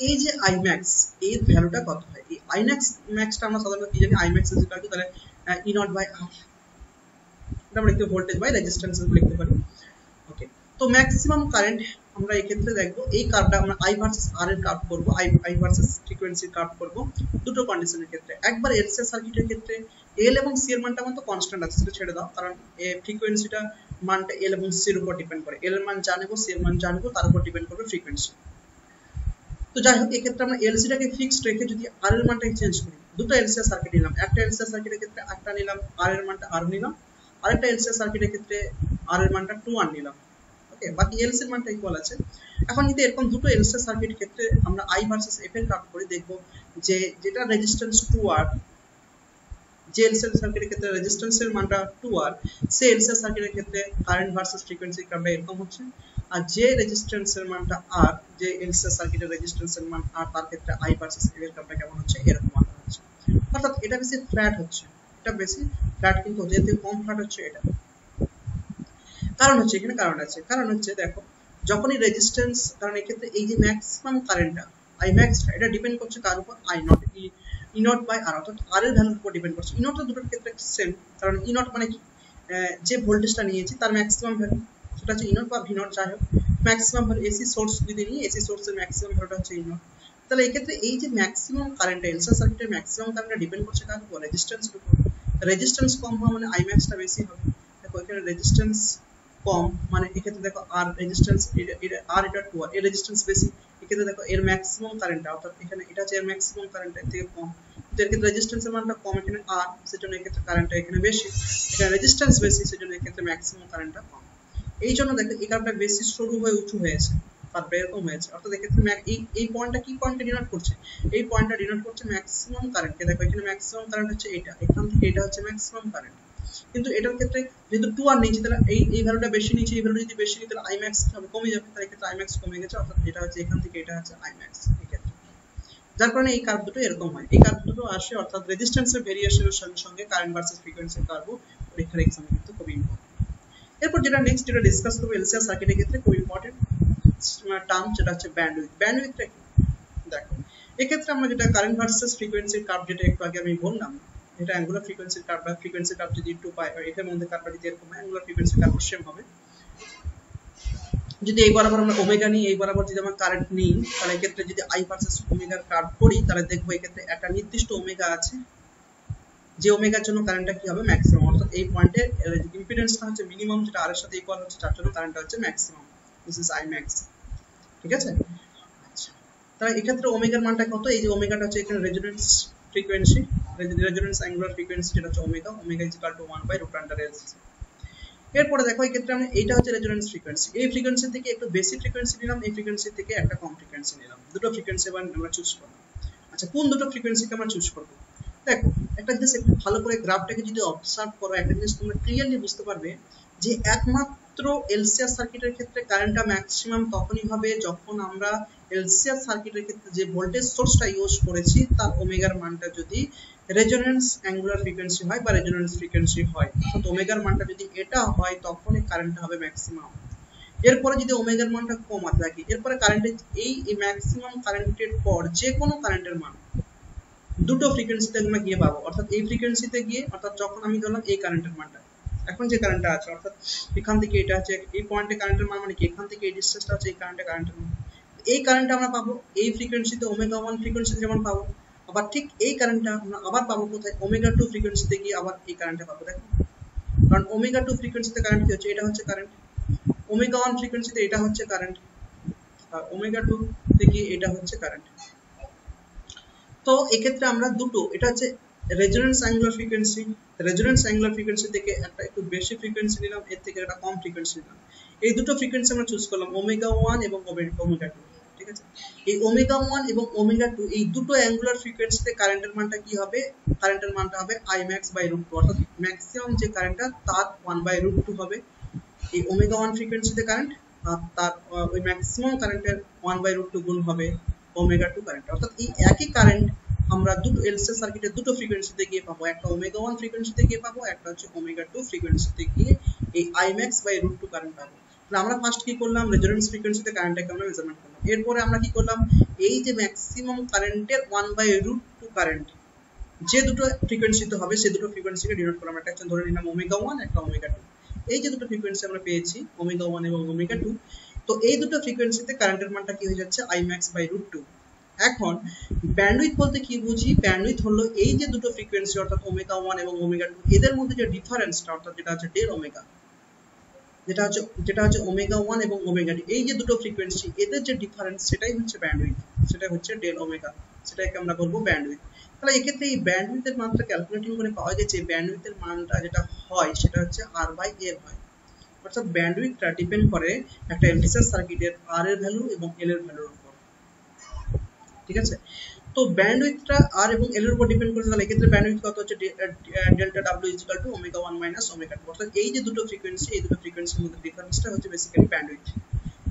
এই যে আই ম্যাক্স এর ভ্যালুটা কত হয়, এই আই ম্যাক্সটা আমরা সাধারণত কি জানি, I max is equal two তাহলে ই নট বাই আর, এটা আমরা লিখতে ভোল্টেজ বাই রেজিস্ট্যান্স লিখতে পারি। ওকে, তো ম্যাক্সিমাম কারেন্ট আমরা এই ক্ষেত্রে দেখবো, এই কার্ভটা আমরা আই ভার্সেস আর এর কার্ভ করব, আই ভার্সেস ফ্রিকোয়েন্সির কার্ভ করব দুটো কন্ডিশনের ক্ষেত্রে। একবার এলসিআর সার্কিটের ক্ষেত্রে এল এবং সি এর মানটা আমার তো কনস্ট্যান্ট আছে, সেটা ছেড়ে দাও, কারণ ফ্রিকোয়েন্সিটা মানটা এল এবং সি এর উপর ডিপেন্ড করে। এল এর মান জানবো, সি এর মান জানবো, তার উপর ডিপেন্ড করবে ফ্রিকোয়েন্সি। তো যাই হোক, এই ক্ষেত্রে আমরা এলসিটাকে ফিক্সড রেখে যদি আর এর মানটাকে চেঞ্জ করি, দুটো এলসিআর সার্কিট নিলাম, একটা এলসিআর সার্কিটের ক্ষেত্রে একটা নিলাম আর এর মানটা আর নিলাম, আরেকটা এলসিআর সার্কিটের ক্ষেত্রে আর এর মানটা 2 আর নিলাম। ওকে, বাকি এলসি এর মানটা ইকুয়াল আছে। এখন যদি এরকম দুটো এলসিআর সার্কিট ক্ষেত্রে আমরা আই ভার্সেস এফ এর কার্ভ করে দেখব যে যেটা রেজিস্ট্যান্স 2R, যে এলসিআর সার্কিটের ক্ষেত্রে রেজিস্ট্যান্সের মানটা 2R, সেই এলসিআর সার্কিটের ক্ষেত্রে কারেন্ট ভার্সেস ফ্রিকোয়েন্সি কার্ভটা এরকম হচ্ছে। আর যে রেজিস্ট্যান্সের মানটা R, যে এলসিআর সার্কিটের রেজিস্ট্যান্সের মান R, তার ক্ষেত্রে আই ভার্সেস এফ এর কার্ভটা কেমন হচ্ছে, এরকম আকার হচ্ছে। অর্থাৎ এটা বেশি ফ্ল্যাট হচ্ছে, এটা বেশি ফ্ল্যাট, কিন্তু যেহেতু কম ফ্ল্যাট হচ্ছে এটা। কারণ হচ্ছে এখানে কারণ আছে, কারণ হচ্ছে দেখো যখনই রেজিস্ট্যান্স, কারণ এই ক্ষেত্রে এই যে ম্যাক্সিমাম কারেন্টটা আই ম্যাক্স, এটা ডিপেন্ড করছে কার উপর, I naught, E naught by R, অর্থাৎ আর এর ভ্যালুর উপর ডিপেন্ড করছে। ই নট তো দুটোর ক্ষেত্রে সেম, কারণ ই নট মানে কি, যে ভোল্টেজটা নিয়েছি তার ম্যাক্সিমাম ভ্যালু, সেটা হচ্ছে ই নট বা ভি নট, যাই হোক ম্যাক্সিমাম ভ্যালু। এসি সোর্স যদি নিই, এসি সোর্সের ম্যাক্সিমাম ভ্যালুটা হচ্ছে ই নট। তাহলে এই ক্ষেত্রে এই যে ম্যাক্সিমাম কারেন্ট, এলসিআর সার্কিটের ম্যাক্সিমাম কারেন্টটা ডিপেন্ড করছে কার উপর, রেজিস্ট্যান্সের উপর। রেজিস্ট্যান্স কম হওয়া মানে আই ম্যাক্সটা বেশি হবে। দেখো এখানে রেজিস্ট্যান্স কম মানে এক্ষেত্রে দেখো আর রেজিস্ট্যান্স আর এটা 2R, এর রেজিস্ট্যান্স বেশি, এক্ষেত্রে দেখো এর ম্যাক্সিমাম কারেন্টটা, অর্থাৎ এখানে এটা হচ্ছে এর ম্যাক্সিমাম কারেন্ট, এর থেকে কম, তো এর ক্ষেত্রে রেজিস্ট্যান্সের মানটা কম, এখানে আর, সেজন্য এই ক্ষেত্রে কারেন্টটা এখানে বেশি, এখানে রেজিস্ট্যান্স বেশি, সেজন্য এই ক্ষেত্রে ম্যাক্সিমাম কারেন্টটা কম। এই জন্য দেখো এই কার্ভটা বেশি সরু হয়ে উঁচু হয়েছে, তারপরে এরকম হয়েছে। অর্থাৎ এক্ষেত্রে এই পয়েন্টটা কি পয়েন্টে ডিনোট করছে, এই পয়েন্টটা ডিনোট করছে ম্যাক্সিমাম কারেন্টকে। দেখো এখানে ম্যাক্সিমাম কারেন্ট হচ্ছে এটা, এখান থেকে এটা হচ্ছে ম্যাক্সিমাম কারেন্ট। কিন্তু এটার ক্ষেত্রে যেহেতু 2R নিয়েছি, তাহলে এই ভ্যালুটা বেশি নিয়েছি, এই ভ্যালু যদি বেশি নিই তাহলে আই ম্যাক্স হবে, কমে যাবে, তাহলে এক্ষেত্রে আই ম্যাক্স কমে গেছে, অর্থাৎ এটা হচ্ছে এখান থেকে এটা হচ্ছে আই ম্যাক্স এই ক্ষেত্রে। যার কারণে এই কার্ভ দুটো এরকম হয়, এই কার্ভ দুটো আসে, অর্থাৎ রেজিস্ট্যান্সের ভেরিয়েশনের সঙ্গে সঙ্গে কারেন্ট ভার্সেস ফ্রিকোয়েন্সির কার্ভও পরীক্ষার এক্সামে কিন্তু খুব ইম্পর্টেন্ট। এরপর যেটা নেক্সট যেটা ডিসকাস করব এলসিআর সার্কিটের ক্ষেত্রে খুব ইম্পর্টেন্ট টার্ম, যেটা হচ্ছে ব্যান্ডউইথ। ব্যান্ডউইথটা কি, দেখো এক্ষেত্রে আমরা যেটা কারেন্ট ভার্সেস ফ্রিকোয়েন্সির কার্ভ, যেটা একটু আগে আমি বললাম, এটা অ্যাঙ্গুলার ফ্রিকোয়েন্সির কার্ভ বা ফ্রিকোয়েন্সির কার্ভ যদি একটু পাই, আর এটার মধ্যে কার্ভটা যদি এরকম হয়, অ্যাঙ্গুলার ফ্রিকোয়েন্সির কার্ভ সেম হবে। যদি এই বরাবর আমরা ওমেগা নিই, এই বরাবর যদি আমরা কারেন্ট নিই, তাহলে এক্ষেত্রে যদি আই ভার্সেস ওমেগার কার্ভ করি, তাহলে দেখবো এক্ষেত্রে একটা নির্দিষ্ট ওমেগা আছে, যে ওমেগার জন্য কারেন্টটা কি হবে, ম্যাক্সিমাম। অর্থাৎ এই পয়েন্টে ইম্পিডেন্সটা হচ্ছে মিনিমাম, যেটা আর এর সাথে ইকুয়াল হচ্ছে, তার জন্য কারেন্টটা হচ্ছে maximum, this is I max. ঠিক আছে, আচ্ছা তাহলে এক্ষেত্রে ওমেগার মানটা কত, এই যে ওমেগাটা হচ্ছে এখানে resonance frequency, resonance angular frequency, যেটা হচ্ছে omega, omega is equal two 1/√LC। এরপরে দেখো এই ক্ষেত্রে আমরা এইটা হচ্ছে রেজোনেন্স ফ্রিকোয়েন্সি, এই ফ্রিকোয়েন্সি থেকে একটু বেশি ফ্রিকোয়েন্সি নিলাম, এই ফ্রিকোয়েন্সি থেকে একটা কম ফ্রিকোয়েন্সি নিলাম, দুটো ফ্রিকোয়েন্সি এবার আমরা চুজ করব। আচ্ছা কোন দুটো ফ্রিকোয়েন্সিকে আমরা চুজ করব, দেখো একটা জিনিস একটু ভালো করে গ্রাফটাকে যদি অবজার্ভ করো, একটা জিনিস তোমরা ক্লিয়ারলি বুঝতে পারবে যে একমাত্র এলসিআর সার্কিটের ক্ষেত্রে কারেন্টটা ম্যাক্সিমাম তখনই হবে যখন আমরা এলসিআর সার্কিটের ক্ষেত্রে যে ভোল্টেজ সোর্সটা ইউজ করেছি তার ওমেগার মানটা যদি রেজোনেন্স অ্যাঙ্গুলার ফ্রিকোয়েন্সি হয় বা রেজোনেন্স ফ্রিকোয়েন্সি হয়, অর্থাৎ ওমেগার মানটা যদি এটা হয় তখনই কারেন্টটা হবে ম্যাক্সিমাম। এরপরে যদি ওমেগার মানটা কমাতে থাকে, এরপরে কারেন্টের এই ম্যাক্সিমাম কারেন্টের পর যে কোনো কারেন্টের মান দুটো ফ্রিকোয়েন্সিতে আমরা গিয়ে পাবো, অর্থাৎ এই ফ্রিকোয়েন্সিতে গিয়ে, অর্থাৎ যখন আমি ধরলাম এই কারেন্টের মানটা, এখন যে কারেন্টটা আছে, অর্থাৎ এখান থেকে এটা আছে এই পয়েন্টে কারেন্টের মান, মানে কি এখান থেকে এই ডিসটেন্সটা হচ্ছে এই কারেন্টের মান, এই কারেন্টটা আমরা পাবো এই ফ্রিকোয়েন্সিতে ওমেগা 1 ফ্রিকোয়েন্সিতে যেমন পাবো, আবার ঠিক এই কারেন্টটা আমরা আবার পাবো কোথায়, ওমেগা 2 ফ্রিকোয়েন্সিতে গিয়ে আবার এই কারেন্টটা পাবো। দেখো, কারণ ওমেগা 2 ফ্রিকোয়েন্সিতে কারেন্ট কি হচ্ছে, এটা হচ্ছে কারেন্ট, ওমেগা 1 ফ্রিকোয়েন্সিতে এটা হচ্ছে কারেন্ট, আর ওমেগা 2 তে গিয়ে এটা হচ্ছে কারেন্ট। তো এক্ষেত্রে আমরা দুটো, এটা হচ্ছে resonance angular frequency, resonance angular frequency থেকে একটা একটু বেশি ফ্রিকোয়েন্সি নিলাম, এর থেকে একটা কম ফ্রিকোয়েন্সি নিলাম। এই দুটো ফ্রিকোয়েন্সি আমরা চুজ করলাম, ওমেগা 1 এবং ওমেগা 2। ঠিক আছে, এই ওমেগা 1 এবং ওমেগা 2 এই দুটো অ্যাঙ্গুলার ফ্রিকোয়েন্সিতে কারেন্টের মানটা কি হবে, কারেন্টের মানটা হবে I max by √2, অর্থাৎ ম্যাক্সিমাম যে কারেন্টটা তার 1/√2 হবে এই ওমেগা 1 ফ্রিকোয়েন্সিতে কারেন্ট, আর তার ওই ম্যাক্সিমাম কারেন্টের 1/√2 গুণ হবে ওমেগা 2 কারেন্ট। অর্থাৎ এই একই কারেন্ট আমরা দুটো এলসি সার্কিটের দুটো ফ্রিকোয়েন্সিতে গিয়ে পাবো, একটা ওমেগা 1 ফ্রিকোয়েন্সিতে গিয়ে পাবো, একটা হচ্ছে ওমেগা 2 ফ্রিকোয়েন্সিতে গিয়ে এই I max by √2 কারেন্ট পাবো। তাহলে আমরা ফার্স্ট কি করলাম, রেজোনেন্স ফ্রিকোয়েন্সিতে কারেন্টটাকে আমরা মেজারমেন্ট করলাম। এরপরে আমরা কি করলাম, এই যে ম্যাক্সিমাম কারেন্টের 1/√2 কারেন্ট যে দুটো ফ্রিকোয়েন্সিতে হবে সেই দুটো ফ্রিকোয়েন্সিকে ডিনোট করলাম, একটা ধরে নিলাম ওমেগা 1, একটা ওমেগা 2। এই যে দুটো ফ্রিকোয়েন্সি আমরা পেয়েছি ওমেগা 1 এবং ওমেগা 2, তো এই দুটো ফ্রিকোয়েন্সিতে কারেন্টের মানটা কি হয়ে যাচ্ছে I max by √2। এখন ব্যান্ডউইথ বলতে কি বুঝি, ব্যান্ডউইথ হলো এই যে দুটো ফ্রিকোয়েন্সি অর্থাৎ ওমেগা 1 এবং ওমেগা 2 এদের মধ্যে যে ডিফারেন্সটা অর্থাৎ যেটা হচ্ছে ডেল ওমেগা, যেটা হচ্ছে ওমেগা 1 এবং ওমেগা 2 এই যে দুটো ফ্রিকোয়েন্সি এদের যে ডিফারেন্স সেটাই হচ্ছে ব্যান্ডউইথ, সেটা হচ্ছে ডেল ওমেগা, সেটাকে আমরা বলবো ব্যান্ডউইথ। তাহলে এক্ষেত্রে এই ব্যান্ডউইথের মানটা ক্যালকুলেটিং করে পাওয়া গেছে, ব্যান্ডউইথের মানটা যেটা হয় সেটা হচ্ছে R/L হয়। অর্থাৎ ব্যান্ডউইথটা ডিপেন্ড করে একটা এলটিসি সার্কিটের R এর ভ্যালু এবং L এর ভ্যালুর উপর। ঠিক আছে, তো ব্যান্ডউইথটা R এবং L এর উপর ডিপেন্ড করে, তাহলে এক্ষেত্রে ব্যান্ডউইথ কত হচ্ছে, delta W = omega 1 minus omega 2। অর্থাৎ এই যে দুটো ফ্রিকোয়েন্সি এই দুটো ফ্রিকোয়েন্সির মধ্যে ডিফারেন্সটা হচ্ছে বেসিক্যালি ব্যান্ডউইথ।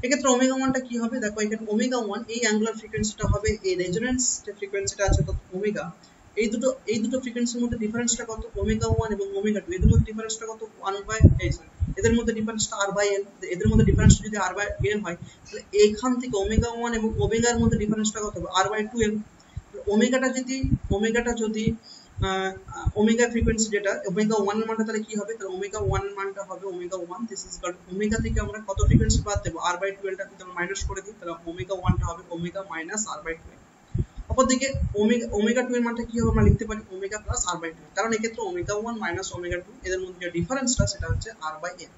এক্ষেত্রে ওমেগা 1টা কি হবে, দেখো এখানে ওমেগা 1 এই অ্যাঙ্গুলার ফ্রিকোয়েন্সিটা হবে এই রেজোনেন্স যে ফ্রিকোয়েন্সিটা আছে অর্থাৎ ওমেগা, এই দুটো ফ্রিকোয়েন্সির মধ্যে ডিফারেন্সটা কত, ওমেগা 1 এবং ওমেগা 2 এদের মধ্যে ডিফারেন্সটা কত, 1/8, এদের মধ্যে ডিফারেন্সটা R/L, এদের মধ্যে ডিফারেন্সটা যদি R/L হয় তাহলে এইখান থেকে ওমেগা 1 এবং ওমেগার মধ্যে ডিফারেন্সটা কত হবে, R/2L। ওমেগাটা যদি ওমেগা ফ্রিকোয়েন্সি যেটা ওমেগা 1 এর মানটা তাহলে কি হবে, তাহলে ওমেগা 1 এর মানটা হবে omega 1, this is equal to omega থেকে আমরা কত ফ্রিকোয়েন্সি বাদ দেব, R/2L টা যদি আমরা মাইনাস করে দিই তাহলে ওমেগা 1 টা হবে ওমেগা মাইনাস R/2L। অপরদিকে ওমেগা 2 এর মানটা কি হবে, আমরা লিখতে পারি ওমেগা প্লাস R/2, কারণ এক্ষেত্রে ওমেগা 1 মাইনাস ওমেগা 2 এদের মধ্যে যে ডিফারেন্সটা সেটা হচ্ছে R/L।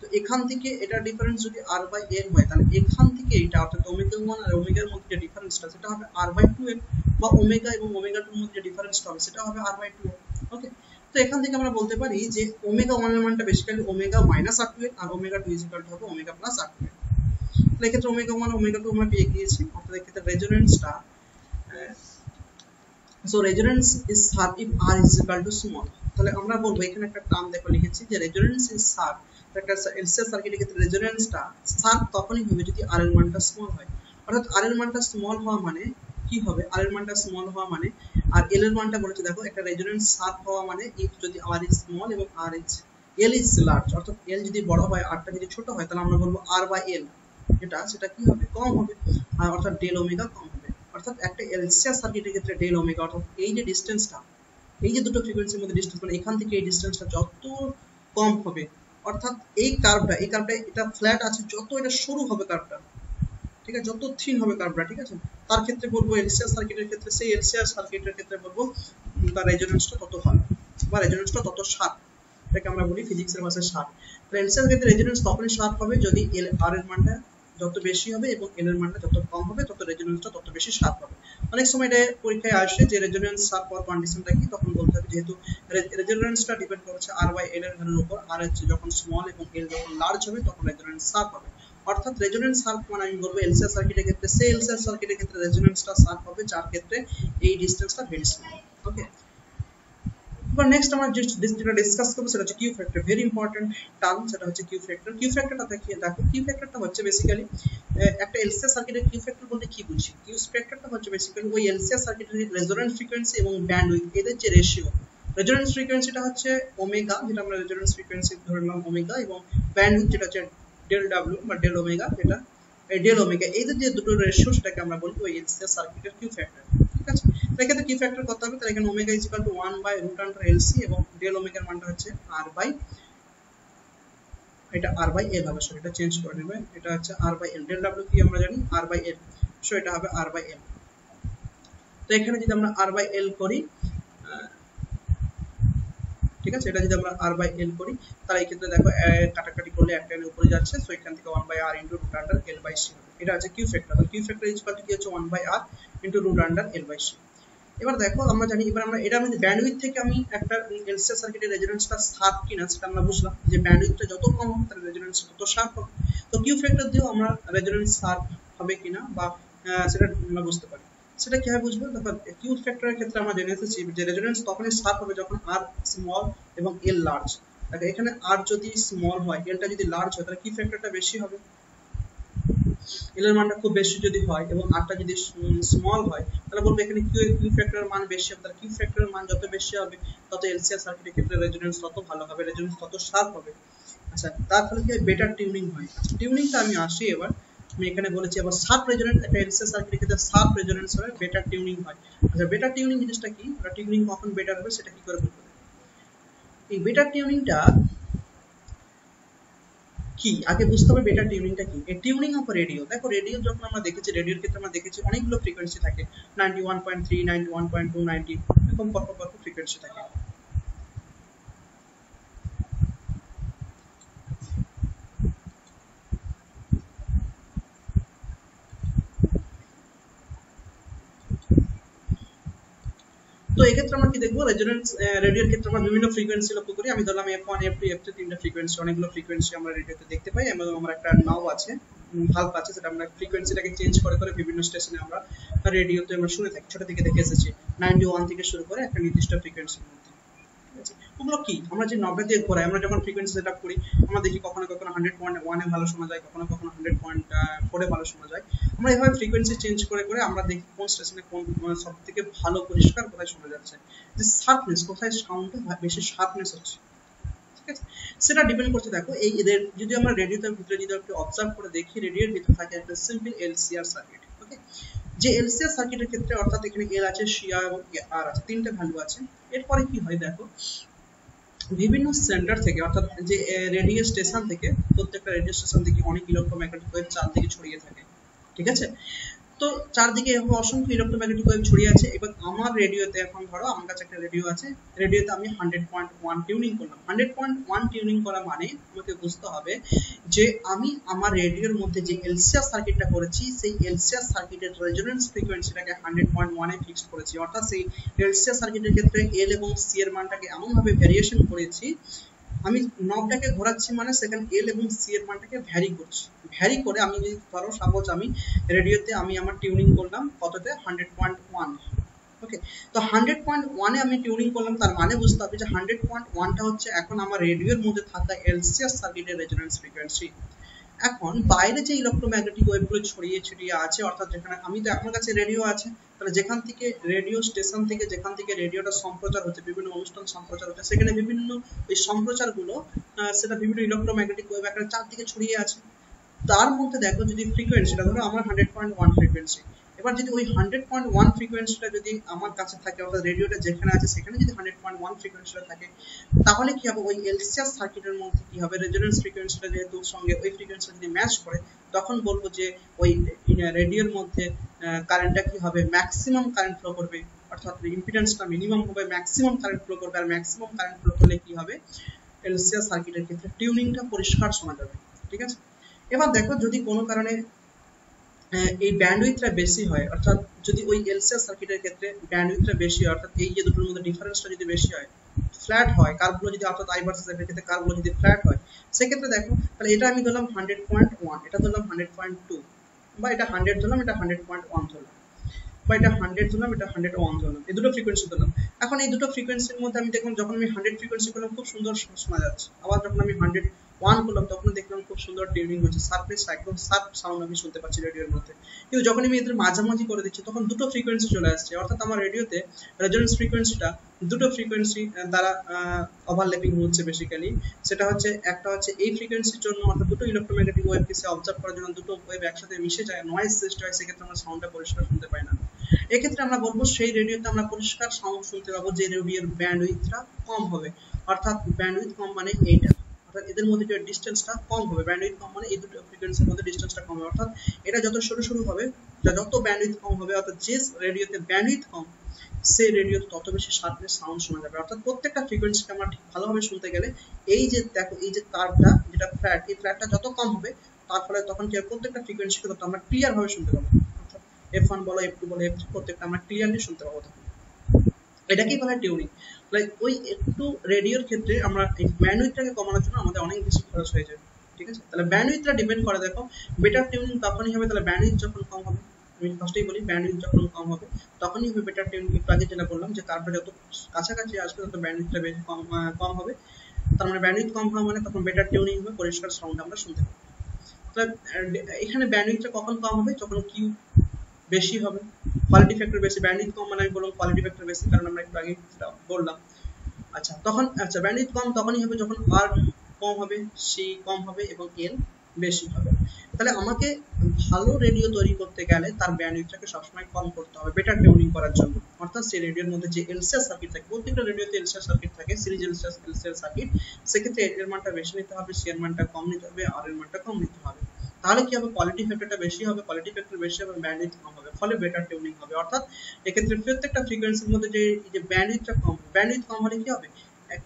তো এখান থেকে এটা ডিফারেন্স যদি R/L হয় তাহলে এখান থেকে এটা অর্থাৎ ওমেগা 1 আর ওমেগার মধ্যে যে ডিফারেন্সটা সেটা হবে R/2L, বা ওমেগা এবং ওমেগা 2 এর মধ্যে যে ডিফারেন্সটা হবে সেটা হবে R/2L। ওকে, তো এখান থেকে আমরা বলতে পারি যে ওমেগা 1 এর মানটা বেসিক্যালি ওমেগা মাইনাস R/2L আর ওমেগা 2 = হবে ওমেগা প্লাস R/2L। তাহলে এক্ষেত্রে ওমেগা 1 ওমেগা 2 আমরা পেয়ে গিয়েছি। অর্থাৎ এক্ষেত্রে রেজোনেন্সটা so resonance is sharp if R is equal to small। তাহলে আমরা বলবো এখানে একটা টার্ম দেখো লিখেছি যে রেজোনেন্স ইজ শার্প, একটা এলসি সার্কিটের ক্ষেত্রে রেজোনেন্সটা শার্প তখনই হবে যদি R এর মানটা স্মল হয়। অর্থাৎ R এর মানটা স্মল হওয়া মানে কি হবে, R এর মানটা স্মল হওয়া মানে, আর L এর মানটা বলেছে দেখো একটা রেজোনেন্স শার্প হওয়া মানে if যদি R is small এবং L is large, অর্থাৎ L যদি বড় হয় R টা যদি ছোট হয় তাহলে আমরা বলবো R/L সেটা কি হবে, কম হবে, আর অর্থাৎ ডেল ওমেগা কম হবে। অর্থাৎ একটা এলসিআর সার্কিটের ক্ষেত্রে ডেল ওমেগা অর্থাৎ এই যে ডিসটেন্সটা, এই যে দুটো ফ্রিকোয়েন্সির মধ্যে ডিসটেন্স মানে এখান থেকে এই ডিসটেন্সটা যত কম হবে, অর্থাৎ এই কার্ভটা এটা ফ্ল্যাট আছে, যত এটা সরু হবে কার্ভটা, ঠিক আছে, যত থিন হবে কার্ভটা, ঠিক আছে, তার ক্ষেত্রে বলবো এলসিআর সার্কিটের ক্ষেত্রে, সেই এলসিআর সার্কিটের ক্ষেত্রে বলবো তার রেজোনেন্সটা তত ভালো বা রেজোনেন্সটা তত শার্প, এটাকে আমরা বলি ফিজিক্সের ভাষায় শার্প। এলসিআর ক্ষেত্রে রেজোনেন্স তখনই শার্প হবে যদি R এর মানটা যত বেশি হবে এবং L এর মানটা যত কম হবে তত রেজোনেন্সটা তত বেশি শার্প হবে। অনেক সময় এটা পরীক্ষায় আসে যে রেজোনেন্স শার্প হওয়ার কন্ডিশনটা কি, তখন বলতে হবে যেহেতু রেজোনেন্সটা ডিপেন্ড করছে R/L এর ভ্যালুর উপর, R হচ্ছে যখন স্মল এবং L যখন লার্জ হবে তখন রেজোনেন্স শার্প হবে। অর্থাৎ রেজোনেন্স শার্প মানে আমি বলবো এলসিআর সার্কিটের ক্ষেত্রে, সেই এলসিআর সার্কিটের ক্ষেত্রে রেজোনেন্সটা শার্প হবে যার ক্ষেত্রে এই ডিসটেন্সটা ভেরি স্মল। ওকে, এবার নেক্সট আমরা যেটা ডিসকাস করব সেটা হচ্ছে Q factor, very important term, সেটা হচ্ছে কিউ ফ্যাক্টর। কিউ ফ্যাক্টরটা দেখো কিউ ফ্যাক্টরটা হচ্ছে বেসিক্যালি একটা এলসিআর সার্কিটের কিউ ফ্যাক্টর বলতে কি বুঝি, কিউ ফ্যাক্টরটা হচ্ছে বেসিক্যালি ওই এলসিআর সার্কিটের রেজোনেন্স ফ্রিকোয়েন্সি এবং ব্যান্ডউইথ এদের যে রেশিও। রেজোনেন্স ফ্রিকোয়েন্সিটা হচ্ছে ওমেগা, যেটা আমরা রেজোনেন্স ফ্রিকোয়েন্সি ধরে নিলাম ওমেগা, এবং ব্যান্ডউইথ যেটা হচ্ছে ডেল ডাব্লিউ বা ডেল ওমেগা, যেটা ডেল ওমেগা, এদের যে দুটো রেশিও সেটাকে আমরা বলবো ওই এলসিআর সার্কিটের কিউ ফ্যাক্টর। ঠিক আছে, এখানে কি ফ্যাক্টর করতে হবে, তাহলে এখানে omega is equal two 1/√LC এবং ডেল ওমেগার মানটা হচ্ছে এটা R/L হবে, সো এটা চেঞ্জ করে নেবে, এটা হচ্ছে R/L, ডেল W কি আমরা জানি R/L, সো এটা হবে R/L। তো তো এখানে যদি আমরা r/l করি, ঠিক আছে, এটা যদি আমরা r/l করি তাহলে এই ক্ষেত্রে দেখো কাটাকাটি করলে একটা এর উপরে যাচ্ছে, সো এখান থেকে 1/r * √l/c হবে। এটা আছে কিউ ফ্যাক্টর। তাহলে কিউ ফ্যাক্টর ইকুয়াল টু কি হচ্ছে 1/r * √l/c। এবার দেখো আমরা জানি, এবার আমরা এটা আমাদের ব্যান্ডউইথ থেকে আমি একটা এলসিআর সার্কিটের রেজোনেন্সটা শার্প কিনা সেটা আমরা বুঝলাম, যে ব্যান্ডউইথটা যত কম হবে তার রেজোনেন্স তত শার্প হবে। তো কিউ ফ্যাক্টর দিয়েও আমরা রেজোনেন্স শার্প হবে কিনা বা সেটা আমরা বুঝতে পারি। সেটা কিভাবে বুঝবো? দেখো কিউ ফ্যাক্টরের ক্ষেত্রে আমরা জেনে এসেছি যে রেজোনেন্স তখনই শার্প হবে যখন আর স্মল এবং এল লার্জ। দেখো এখানে আর যদি স্মল হয়, এলটা যদি লার্জ হয়, তাহলে কিউ ফ্যাক্টরটা বেশি হবে। এল এর মানটা খুব বেশি যদি হয় এবং আরটা যদি স্মল হয়, তাহলে বলবো এখানে কিউ ফ্যাক্টরের মান বেশি হবে। তাহলে কিউ ফ্যাক্টরের মান যত বেশি হবে তত এলসিআর সার্কিটের ক্ষেত্রে রেজোনেন্স তত ভালো হবে, রেজোনেন্স তত শার্প হবে। আচ্ছা, তার ফলে কি বেটার টিউনিং হয়। আচ্ছা, টিউনিংটা আমি আসি এবার। আমি এখানে বলেছি আবার শার্প রেজোনেন্স, একটা এলসিআর সার্কিটের ক্ষেত্রে শার্প রেজোনেন্স হয়, বেটার টিউনিং হয়। আচ্ছা, বেটার টিউনিং জিনিসটা কি? টিউনিং কখন বেটার হবে সেটা কি করে বলবো? এই বেটার টিউনিংটা কি আগে বুঝতে হবে। বেটার টিউনিংটা কি? এই টিউনিং অফ রেডিও। দেখো রেডিও যখন আমরা দেখেছি, রেডিওর ক্ষেত্রে আমরা দেখেছি অনেকগুলো ফ্রিকোয়েন্সি থাকে, 91.3, 91.2, 90 এরকম পরপর ফ্রিকোয়েন্সি থাকে। তো এই ক্ষেত্রে আমরা কি দেখবো? রেজোনেন্স রেডিওর ক্ষেত্রে আমরা বিভিন্ন ফ্রিকোয়েন্সি লক্ষ্য করি। আমি ধরলাম F1, F2, F3 তিনটা ফ্রিকোয়েন্সি, অনেকগুলো ফ্রিকোয়েন্সি আমরা রেডিওতে দেখতে পাই এবং আমরা একটা নাও আছে, ভালভ আছে, সেটা আমরা ফ্রিকোয়েন্সিটাকে চেঞ্জ করে করে বিভিন্ন স্টেশনে আমরা রেডিওতে আমরা শুনে থাকি। ছোট থেকে দেখে এসেছি 91 থেকে শুরু করে একটা নির্দিষ্ট ফ্রিকোয়েন্সির মধ্যে। ওগুলো কি? আমরা যে নবটা দিয়ে ঘোরাই, আমরা যখন ফ্রিকোয়েন্সি সেটআপ করি, আমরা দেখি কখনো কখনো 100.1 এ ভালো শোনা যায়, কখনো কখনো 100.4 এ ভালো শোনা যায়। আমরা এভাবে ফ্রিকোয়েন্সি চেঞ্জ করে করে আমরা দেখি কোন স্টেশনে কোন সবথেকে ভালো পরিষ্কার কোথায় শোনা যাচ্ছে, যে শার্পনেস কোথায়, সাউন্ডটা বেশি শার্পনেস হচ্ছে। ঠিক আছে, সেটা ডিপেন্ড করছে। দেখো এই যদি আমরা রেডিওটার ভিতরে যদি একটু অবজার্ভ করে দেখি, রেডিওর ভিতরে থাকে একটা সিম্পল এলসিআর সার্কিট। ওকে, যে এলসিআর সার্কিটের ক্ষেত্রে অর্থাৎ এখানে এল আছে, সিয়া এবং আর আছে, তিনটা ভ্যালু আছে। এরপরে কি হয় দেখো, বিভিন্ন সেন্টার থেকে অর্থাৎ যে রেডিও স্টেশন থেকে, প্রত্যেকটা রেডিও স্টেশন থেকে অনেক ইলেক্ট্রোম্যাগনেটিক ওয়েভ চারদিকে ছড়িয়ে থাকে। ঠিক আছে, তো চারদিকে এরকম অসংখ্য ইলেক্ট্রোম্যাগনেটিক ওয়েভ ছড়িয়ে আছে। এবার আমার রেডিওতে, এখন ধরো আমার কাছে একটা রেডিও আছে, রেডিওতে আমি 100.1 টিউনিং করলাম। 100.1 টিউনিং করা মানে আমাকে বুঝতে হবে যে আমি আমার রেডিওর মধ্যে যে এলসিআর সার্কিটটা করেছি, সেই এলসিআর সার্কিটের রেজোনেন্স ফ্রিকোয়েন্সিটাকে 100.1 এ ফিক্সড করেছি। অর্থাৎ সেই এলসিআর সার্কিটের ক্ষেত্রে এল এবং সি এর মানটাকে এমনভাবে ভ্যারিয়েশন করেছি, আমি নবটাকে ঘোরাচ্ছি মানে সেখানে এল এবং সি এর মানটাকে ভ্যারি করছি। ভ্যারি করে আমি যদি ধরো সাপোজ আমি রেডিওতে আমি আমার টিউনিং করলাম কততে, 100.1। ওকে, তো 100.1 এ আমি টিউনিং করলাম, তার মানে বুঝতে হবে যে 100.1টা হচ্ছে এখন আমার রেডিওর মধ্যে থাকা এলসিআর সার্কিটের রেজোনেন্স ফ্রিকোয়েন্সি। এখন বাইরে যে ইলেক্ট্রোম্যাগনেটিক ওয়েভগুলো ছড়িয়ে ছিটিয়ে আছে, অর্থাৎ যেখানে আমি তো আমার কাছে রেডিও আছে, তাহলে যেখান থেকে রেডিও স্টেশন থেকে যেখান থেকে রেডিওটা সম্প্রচার হচ্ছে, বিভিন্ন অনুষ্ঠান সম্প্রচার হচ্ছে, সেখানে বিভিন্ন এই সম্প্রচারগুলো সেটা বিভিন্ন ইলেক্ট্রোম্যাগনেটিক ওয়েভ একটা চারদিকে ছড়িয়ে আছে। তার মধ্যে দেখো যদি ফ্রিকোয়েন্সিটা ধরো আমার 100.1 ফ্রিকোয়েন্সি, এবার যদি ওই 100.1 ফ্রিকোয়েন্সিটা যদি আমার কাছে থাকে, অর্থাৎ রেডিওটা যেখানে আছে সেখানে যদি 100.1 ফ্রিকোয়েন্সিটা থাকে, তাহলে কি হবে, ওই এলসিআর সার্কিটের মধ্যে কি হবে, রেজোনেন্স ফ্রিকোয়েন্সিটা যেহেতু সঙ্গে ওই ফ্রিকোয়েন্সিটা যদি ম্যাচ করে, তখন বলবো যে ওই রেডিওর মধ্যে কারেন্টটা কি হবে, ম্যাক্সিমাম কারেন্ট ফ্লো করবে, অর্থাৎ ইম্পিডেন্সটা মিনিমাম হবে, ম্যাক্সিমাম কারেন্ট ফ্লো করবে। আর ম্যাক্সিমাম কারেন্ট ফ্লো করলে কি হবে, এলসিআর সার্কিটের ক্ষেত্রে টিউনিংটা পরিষ্কার শোনা যাবে। ঠিক আছে, এবার দেখো যদি কোনো কারণে এই ব্যান্ডউইথটা বেশি হয়, অর্থাৎ যদি ওই এলসিআর সার্কিটের ক্ষেত্রে ব্যান্ডউইথটা বেশি হয়, অর্থাৎ এই যে দুটোর মধ্যে ডিফারেন্সটা যদি বেশি হয়, ফ্ল্যাট হয় কার্ভগুলো যদি, অর্থাৎ আই ভার্সেস এর ক্ষেত্রে কার্ভগুলো যদি ফ্ল্যাট হয়, সেক্ষেত্রে দেখো তাহলে এটা আমি ধরলাম 100.1, এটা ধরলাম 100.2, বা এটা 100 ধরলাম, এটা 100.1 ধরলাম, বা এটা 100 ধরলাম, এটা 101 ধরলাম, এই দুটো ফ্রিকোয়েন্সি ধরলাম। এখন এই দুটো ফ্রিকোয়েন্সির মধ্যে আমি দেখলাম যখন আমি 100 ফ্রিকোয়েন্সি করলাম খুব সুন্দর শোনা যাচ্ছে, আবার যখন আমি 101 করলাম তখন দেখলাম খুব সুন্দর টিউনিং হচ্ছে, শার্পনেস একদম শার্প সাউন্ড আমি শুনতে পাচ্ছি রেডিওর মধ্যে। কিন্তু যখন আমি এদের মাঝামাঝি করে দিচ্ছি তখন দুটো ফ্রিকোয়েন্সি চলে আসছে, অর্থাৎ আমার রেডিওতে রেজোনেন্স ফ্রিকোয়েন্সিটা দুটো ফ্রিকোয়েন্সি দ্বারা ওভারল্যাপিং হচ্ছে বেসিক্যালি। সেটা হচ্ছে একটা হচ্ছে এই ফ্রিকোয়েন্সির জন্য, অর্থাৎ দুটো ইলেক্ট্রোম্যাগনেটিক ওয়েভকে সে অবজার্ভ করার জন্য দুটো ওয়েভ একসাথে মিশে যায়, নয়েজ সৃষ্টি হয়, সেক্ষেত্রে আমরা সাউন্ডটা পরিষ্কার শুনতে পাই না। এক্ষেত্রে আমরা বলবো সেই রেডিওতে আমরা পরিষ্কার সাউন্ড শুনতে পাবো যে রেডিওর ব্যান্ডউইথটা কম হবে, অর্থাৎ ব্যান্ডউইথ কম মানে এইটা, অর্থাৎ এদের মধ্যে যে ডিসটেন্সটা কম হবে, ব্যান্ডউইথ কম মানে এই দুটো ফ্রিকোয়েন্সির মধ্যে ডিসটেন্সটা কম হবে, অর্থাৎ এটা যত সরু হবে, যত ব্যান্ডউইথ কম হবে, অর্থাৎ যে রেডিওতে ব্যান্ডউইথ কম সেই রেডিওতে তত বেশি শার্পনেস সাউন্ড শোনা যাবে। অর্থাৎ প্রত্যেকটা ফ্রিকোয়েন্সিকে আমরা ঠিক ভালোভাবে শুনতে গেলে এই যে দেখো এই যে কার্ভটা যেটা ফ্ল্যাট, এই ফ্ল্যাটটা যত কম হবে তার ফলে তখন কি প্রত্যেকটা ফ্রিকোয়েন্সিকে তত আমরা ক্লিয়ার ভাবে শুনতে পাবো। অর্থাৎ F1 বলো F2 বলো F3 প্রত্যেকটা আমরা ক্লিয়ারলি শুনতে পাবো। তখন এটাকেই বলা হয় টিউনিং। লাইক ওই একটু রেডিওর ক্ষেত্রে আমরা এই ব্যান্ডউইথটাকে কমানোর জন্য আমাদের অনেক বেশি খরচ হয়ে যায়, ঠিক আছে। তাহলে ব্যান্ডউইথটা ডিপেন্ড করে, দেখো বেটার টিউনিং তখনই হবে, তাহলে ব্যান্ডউইথ যখন কম হবে, আমি ফার্স্টেই বলি ব্যান্ডউইথ যখন কম হবে তখনই হবে বেটার টিউনিং। একটু আগে যেটা বললাম যে কার্ভটা যত কাছাকাছি আসবে তত ব্যান্ডউইথটা বেশি কম হবে, তার মানে ব্যান্ডউইথ কম হওয়া মানে তখন বেটার টিউনিং হবে, পরিষ্কার সাউন্ড আমরা শুনতে পাবো। তাহলে এখানে ব্যান্ডউইথটা কখন কম হবে, যখন কিউ বেশি হবে, কোয়ালিটি ফ্যাক্টর বেশি। ব্যান্ডউইথ কম মানে আমি বললাম কোয়ালিটি ফ্যাক্টর বেশি, কারণ আমরা একটু আগে বললাম। আচ্ছা তখন ব্যান্ডউইথ কম তখনই হবে যখন আর কম হবে, সি কম হবে এবং এল বেশি হবে। তাহলে আমাকে ভালো রেডিও তৈরি করতে গেলে তার ব্যান্ডউইথটাকে সবসময় কম করতে হবে বেটার টিউনিং করার জন্য। অর্থাৎ সেই রেডিওর মধ্যে যে এলসিআর সার্কিট থাকে, প্রত্যেকটা রেডিওতে এলসিআর সার্কিট থাকে, সিরিজ এলসিআর সার্কিট, সেক্ষেত্রে এর মানটা বেশি নিতে হবে, সি এর মানটা কম নিতে হবে, আর এর মানটা কম নিতে হবে। তাহলে কি হবে, কোয়ালিটি ফ্যাক্টরটা বেশি হবে, কোয়ালিটি ফ্যাক্টর বেশি হবে, ব্যান্ডউইথ কম হবে, ফলে বেটার টিউনিং হবে। অর্থাৎ এক্ষেত্রে প্রত্যেকটা ফ্রিকোয়েন্সির মধ্যে যে ব্যান্ডউইথটা কম, ব্যান্ডউইথ কম হলে কি হবে,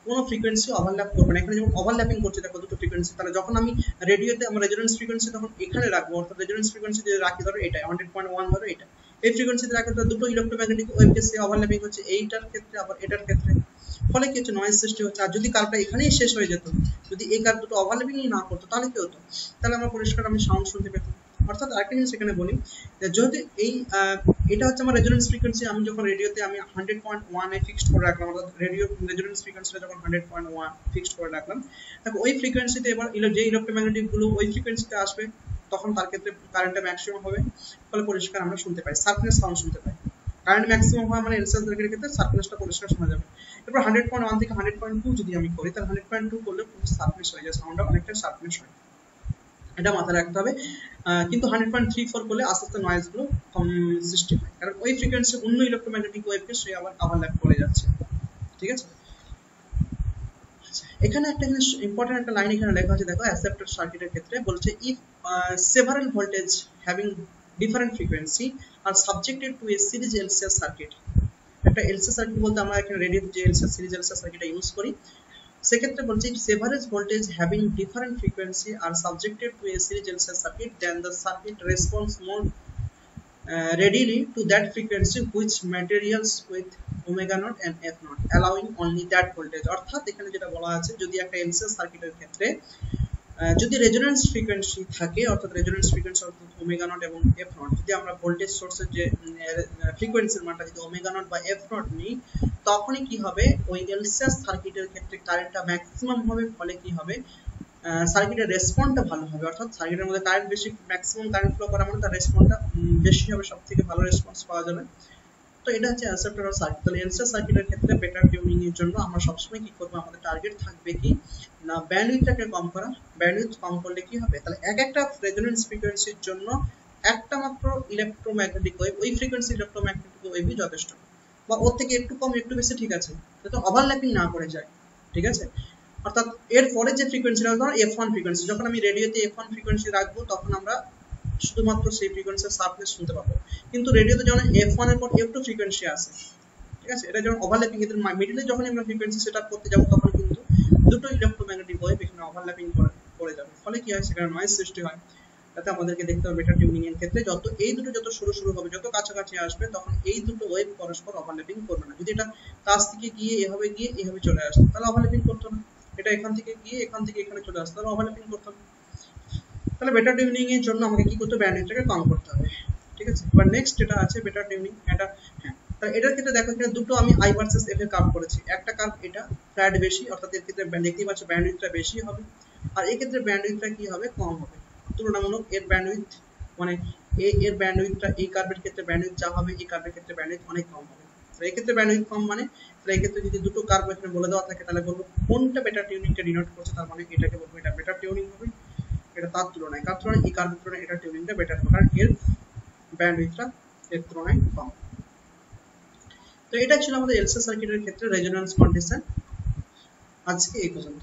কোনো ফ্রিকোয়েন্সি ওভারল্যাপ করবে না। এখানে যেমন ওভারল্যাপিং করছে দেখো দুটো ফ্রিকোয়েন্সি, তাহলে যখন আমি রেডিওতে আমরা রেজোনেন্স ফ্রিকোয়েন্সি তখন এখানে রাখবো, অর্থাৎ রেজোনেন্স ফ্রিকোয়েন্সি যদি রাখি ধরো এটা 100.1 ধরো এটা, এই ফ্রিকোয়েন্সিতে রাখলে তো দুটো ইলেক্ট্রোম্যাগনেটিক ওয়েভকে সে ওভারল্যাপিং হচ্ছে, এইটার ক্ষেত্রে আবার এটার ক্ষেত্রে, ফলে কি হচ্ছে নয়েজ সৃষ্টি হচ্ছে। আর যদি কার্ভটা এখানেই শেষ হয়ে যেত, যদি এই কার্ভ দুটো ওভারল্যাপিং না করতো তাহলে কি হতো, তাহলে আমরা পরিষ্কার আমি সাউন্ড শুনতে পেতাম। অর্থাৎ আরেকটা জিনিস এখানে বলি, যদি এই এটা হচ্ছে আমার রেজোনেন্স ফ্রিকোয়েন্সি, আমি যখন রেডিওতে আমি 100.1 এ ফিক্সড করে রাখলাম, অর্থাৎ রেডিও রেজোনেন্স ফ্রিকোয়েন্সিটা যখন 100.1 ফিক্সড করে রাখলাম, দেখো ওই ফ্রিকোয়েন্সিতে এবার যে ইলেক্ট্রোম্যাগনেটিক গুলো ওই ফ্রিকোয়েন্সিতে আসবে তখন তার ক্ষেত্রে কারেন্টটা ম্যাক্সিমাম হবে, ফলে পরিষ্কার আমরা শুনতে পাই, সার্কনেস সাউন্ড শুনতে পাই। কারেন্ট ম্যাক্সিমাম হয় মানে এলসিআর সার্কিটের ক্ষেত্রে সার্কনেসটা পরিষ্কার শোনা যাবে। এরপর 100.1 থেকে 100.2 যদি আমি করি, তাহলে 100.2 করলে সার্কনেস হয়ে যায়, সাউন্ডটা অনেকটা সার্কনেস হয়, এটা মাথায় রাখতে হবে। কিন্তু 100.34 করলে আস্তে আস্তে নয়েজ গুলো কম সৃষ্টি হয়, কারণ ওই ফ্রিকোয়েন্সি অন্য ইলেক্ট্রোম্যাগনেটিক ওয়েভকে সে আবার ওভারল্যাপ করে যাচ্ছে, ঠিক আছে। এখানে একটা জিনিস ইম্পর্টেন্ট একটা লাইন এখানে লেখা আছে, দেখো অ্যাকসেপ্টর সার্কিটের ক্ষেত্রে বলছে if several voltage having different frequency are subjected to a series LCR circuit. একটা এলসিআর সার্কিট বলতে আমরা এখানে রেডিওতে যে এলসিআর সিরিজ এলসিআর সার্কিটটা ইউজ করি, সেক্ষেত্রে বলছি several voltage having different frequency are subjected to a series LCR circuit then the circuit response more readily to that frequency which materials with omega naught and f naught allowing only that voltage। অর্থাৎ এখানে যেটা বলা আছে, যদি একটা LCR সার্কিটের ক্ষেত্রে যদি রেজোনেন্স ফ্রিকোয়েন্সি থাকে, অর্থাৎ রেজোনেন্স ফ্রিকোয়েন্সি অর্থাৎ ওমেগা নট এবং এফ নট, যদি আমরা ভোল্টেজ সোর্সের যে ফ্রিকোয়েন্সির মানটা যদি ওমেগা নট বা এফ নট নিই, তখনই কি হবে, ওই এলসিআর সার্কিটের ক্ষেত্রে কারেন্টটা ম্যাক্সিমাম হবে, ফলে কি হবে সার্কিটের রেসপন্সটা ভালো হবে। অর্থাৎ সার্কিটের মধ্যে কারেন্ট বেশি, ম্যাক্সিমাম কারেন্ট ফ্লো করা মানে তার রেসপন্সটা বেশি হবে, সবথেকে ভালো রেসপন্স পাওয়া যাবে। তো এটা হচ্ছে অ্যাকসেপ্টর সার্কিট। তাহলে এলসিআর সার্কিটের ক্ষেত্রে বেটার টিউনিং এর জন্য আমরা সবসময় কি করব, আমাদের টার্গেট থাকবে কি না ব্যান্ডউইথটাকে কম করা। ব্যান্ডউইথ কম করলে কি হবে, তাহলে একটা রেজোনেন্স ফ্রিকোয়েন্সির জন্য একটা মাত্র ইলেক্ট্রোম্যাগনেটিক ওয়েভ, ওই ফ্রিকোয়েন্সি ইলেক্ট্রোম্যাগনেটিক ওয়েভই যথেষ্ট, বা ওর থেকে একটু কম একটু বেশি ঠিক আছে, যাতে ওভারল্যাপিং না করে যায়, ঠিক আছে। অর্থাৎ এর পরে যে ফ্রিকোয়েন্সিটা ধরো f1 ফ্রিকোয়েন্সি, যখন আমি রেডিওতে f1 ফ্রিকোয়েন্সি রাখবো তখন আমরা শুধুমাত্র সেই ফ্রিকোয়েন্সির সার্কনেস শুনতে পাবো। কিন্তু রেডিওতে যখন f1 এর পর f2 ফ্রিকোয়েন্সি আসে, ঠিক আছে, এটা যখন ওভারল্যাপিং, এদের মিডলে যখন আমরা ফ্রিকোয়েন্সি সেটআপ করতে যাব তখন কিন্তু দুটো ইলেক্ট্রোম্যাগনেটিক ওয়েভ এখানে ওভারল্যাপিং করে যাবে, ফলে কি হয় সেখানে নয়েজ সৃষ্টি হয়। তাতে আমাদেরকে দেখতে হবে বেটার টিউনিং এর ক্ষেত্রে যত এই দুটো যত সরু হবে, যত কাছাকাছি আসবে, তখন এই দুটো ওয়েভ পরস্পর ওভারল্যাপিং করবে না। যদি এটা কাছ থেকে গিয়ে এভাবে চলে আসে, তাহলে ওভারল্যাপিং করতো না। এটা এখান থেকে গিয়ে এখানে চলে আসে, তাহলে ওভারল্যাপিং করতো না। তাহলে বেটার টিউনিং এর জন্য আমাকে কি করতে হবে, ব্যান্ডউইথটাকে কম করতে হবে, ঠিক আছে। এবার নেক্সট যেটা আছে বেটার টিউনিং, এটা হ্যাঁ, তাহলে এটার ক্ষেত্রে দেখো এখানে দুটো আমি আই ভার্সেস এফ এর কার্ভ করেছি। একটা কার্ভ এটা ফ্ল্যাট বেশি, অর্থাৎ এর ক্ষেত্রে দেখতেই পাচ্ছ ব্যান্ডউইথটা বেশি হবে, আর এই ক্ষেত্রে ব্যান্ডউইথটা কি হবে, কম হবে তুলনামূলক। এর ব্যান্ডউইথ মানে এর ব্যান্ডউইথটা এই কার্ভের ক্ষেত্রে ব্যান্ডউইথ যা হবে, এই কার্ভের ক্ষেত্রে ব্যান্ডউইথ অনেক কম হবে। তো এই ক্ষেত্রে ব্যান্ডউইথ কম মানে, তাহলে এই ক্ষেত্রে যদি দুটো কার্ভ এখানে বলে দেওয়া থাকে, তাহলে বলবো কোনটা বেটার টিউনিংটা ডিনোট করছে, তার মানে এটাকে বলবো এটা বেটার টিউনিং হবে, এটা তার তুলনায়, কার তুলনায়, এই কার্ভের তুলনায় এটা টিউনিংটা বেটার হবে, কারণ এর ব্যান্ডউইথটা এর তুলনায় কম। তো এটা ছিল আমাদের এলসিআর সার্কিটের ক্ষেত্রে রেজোন্যান্স কন্ডিশন। আজকে এই পর্যন্ত।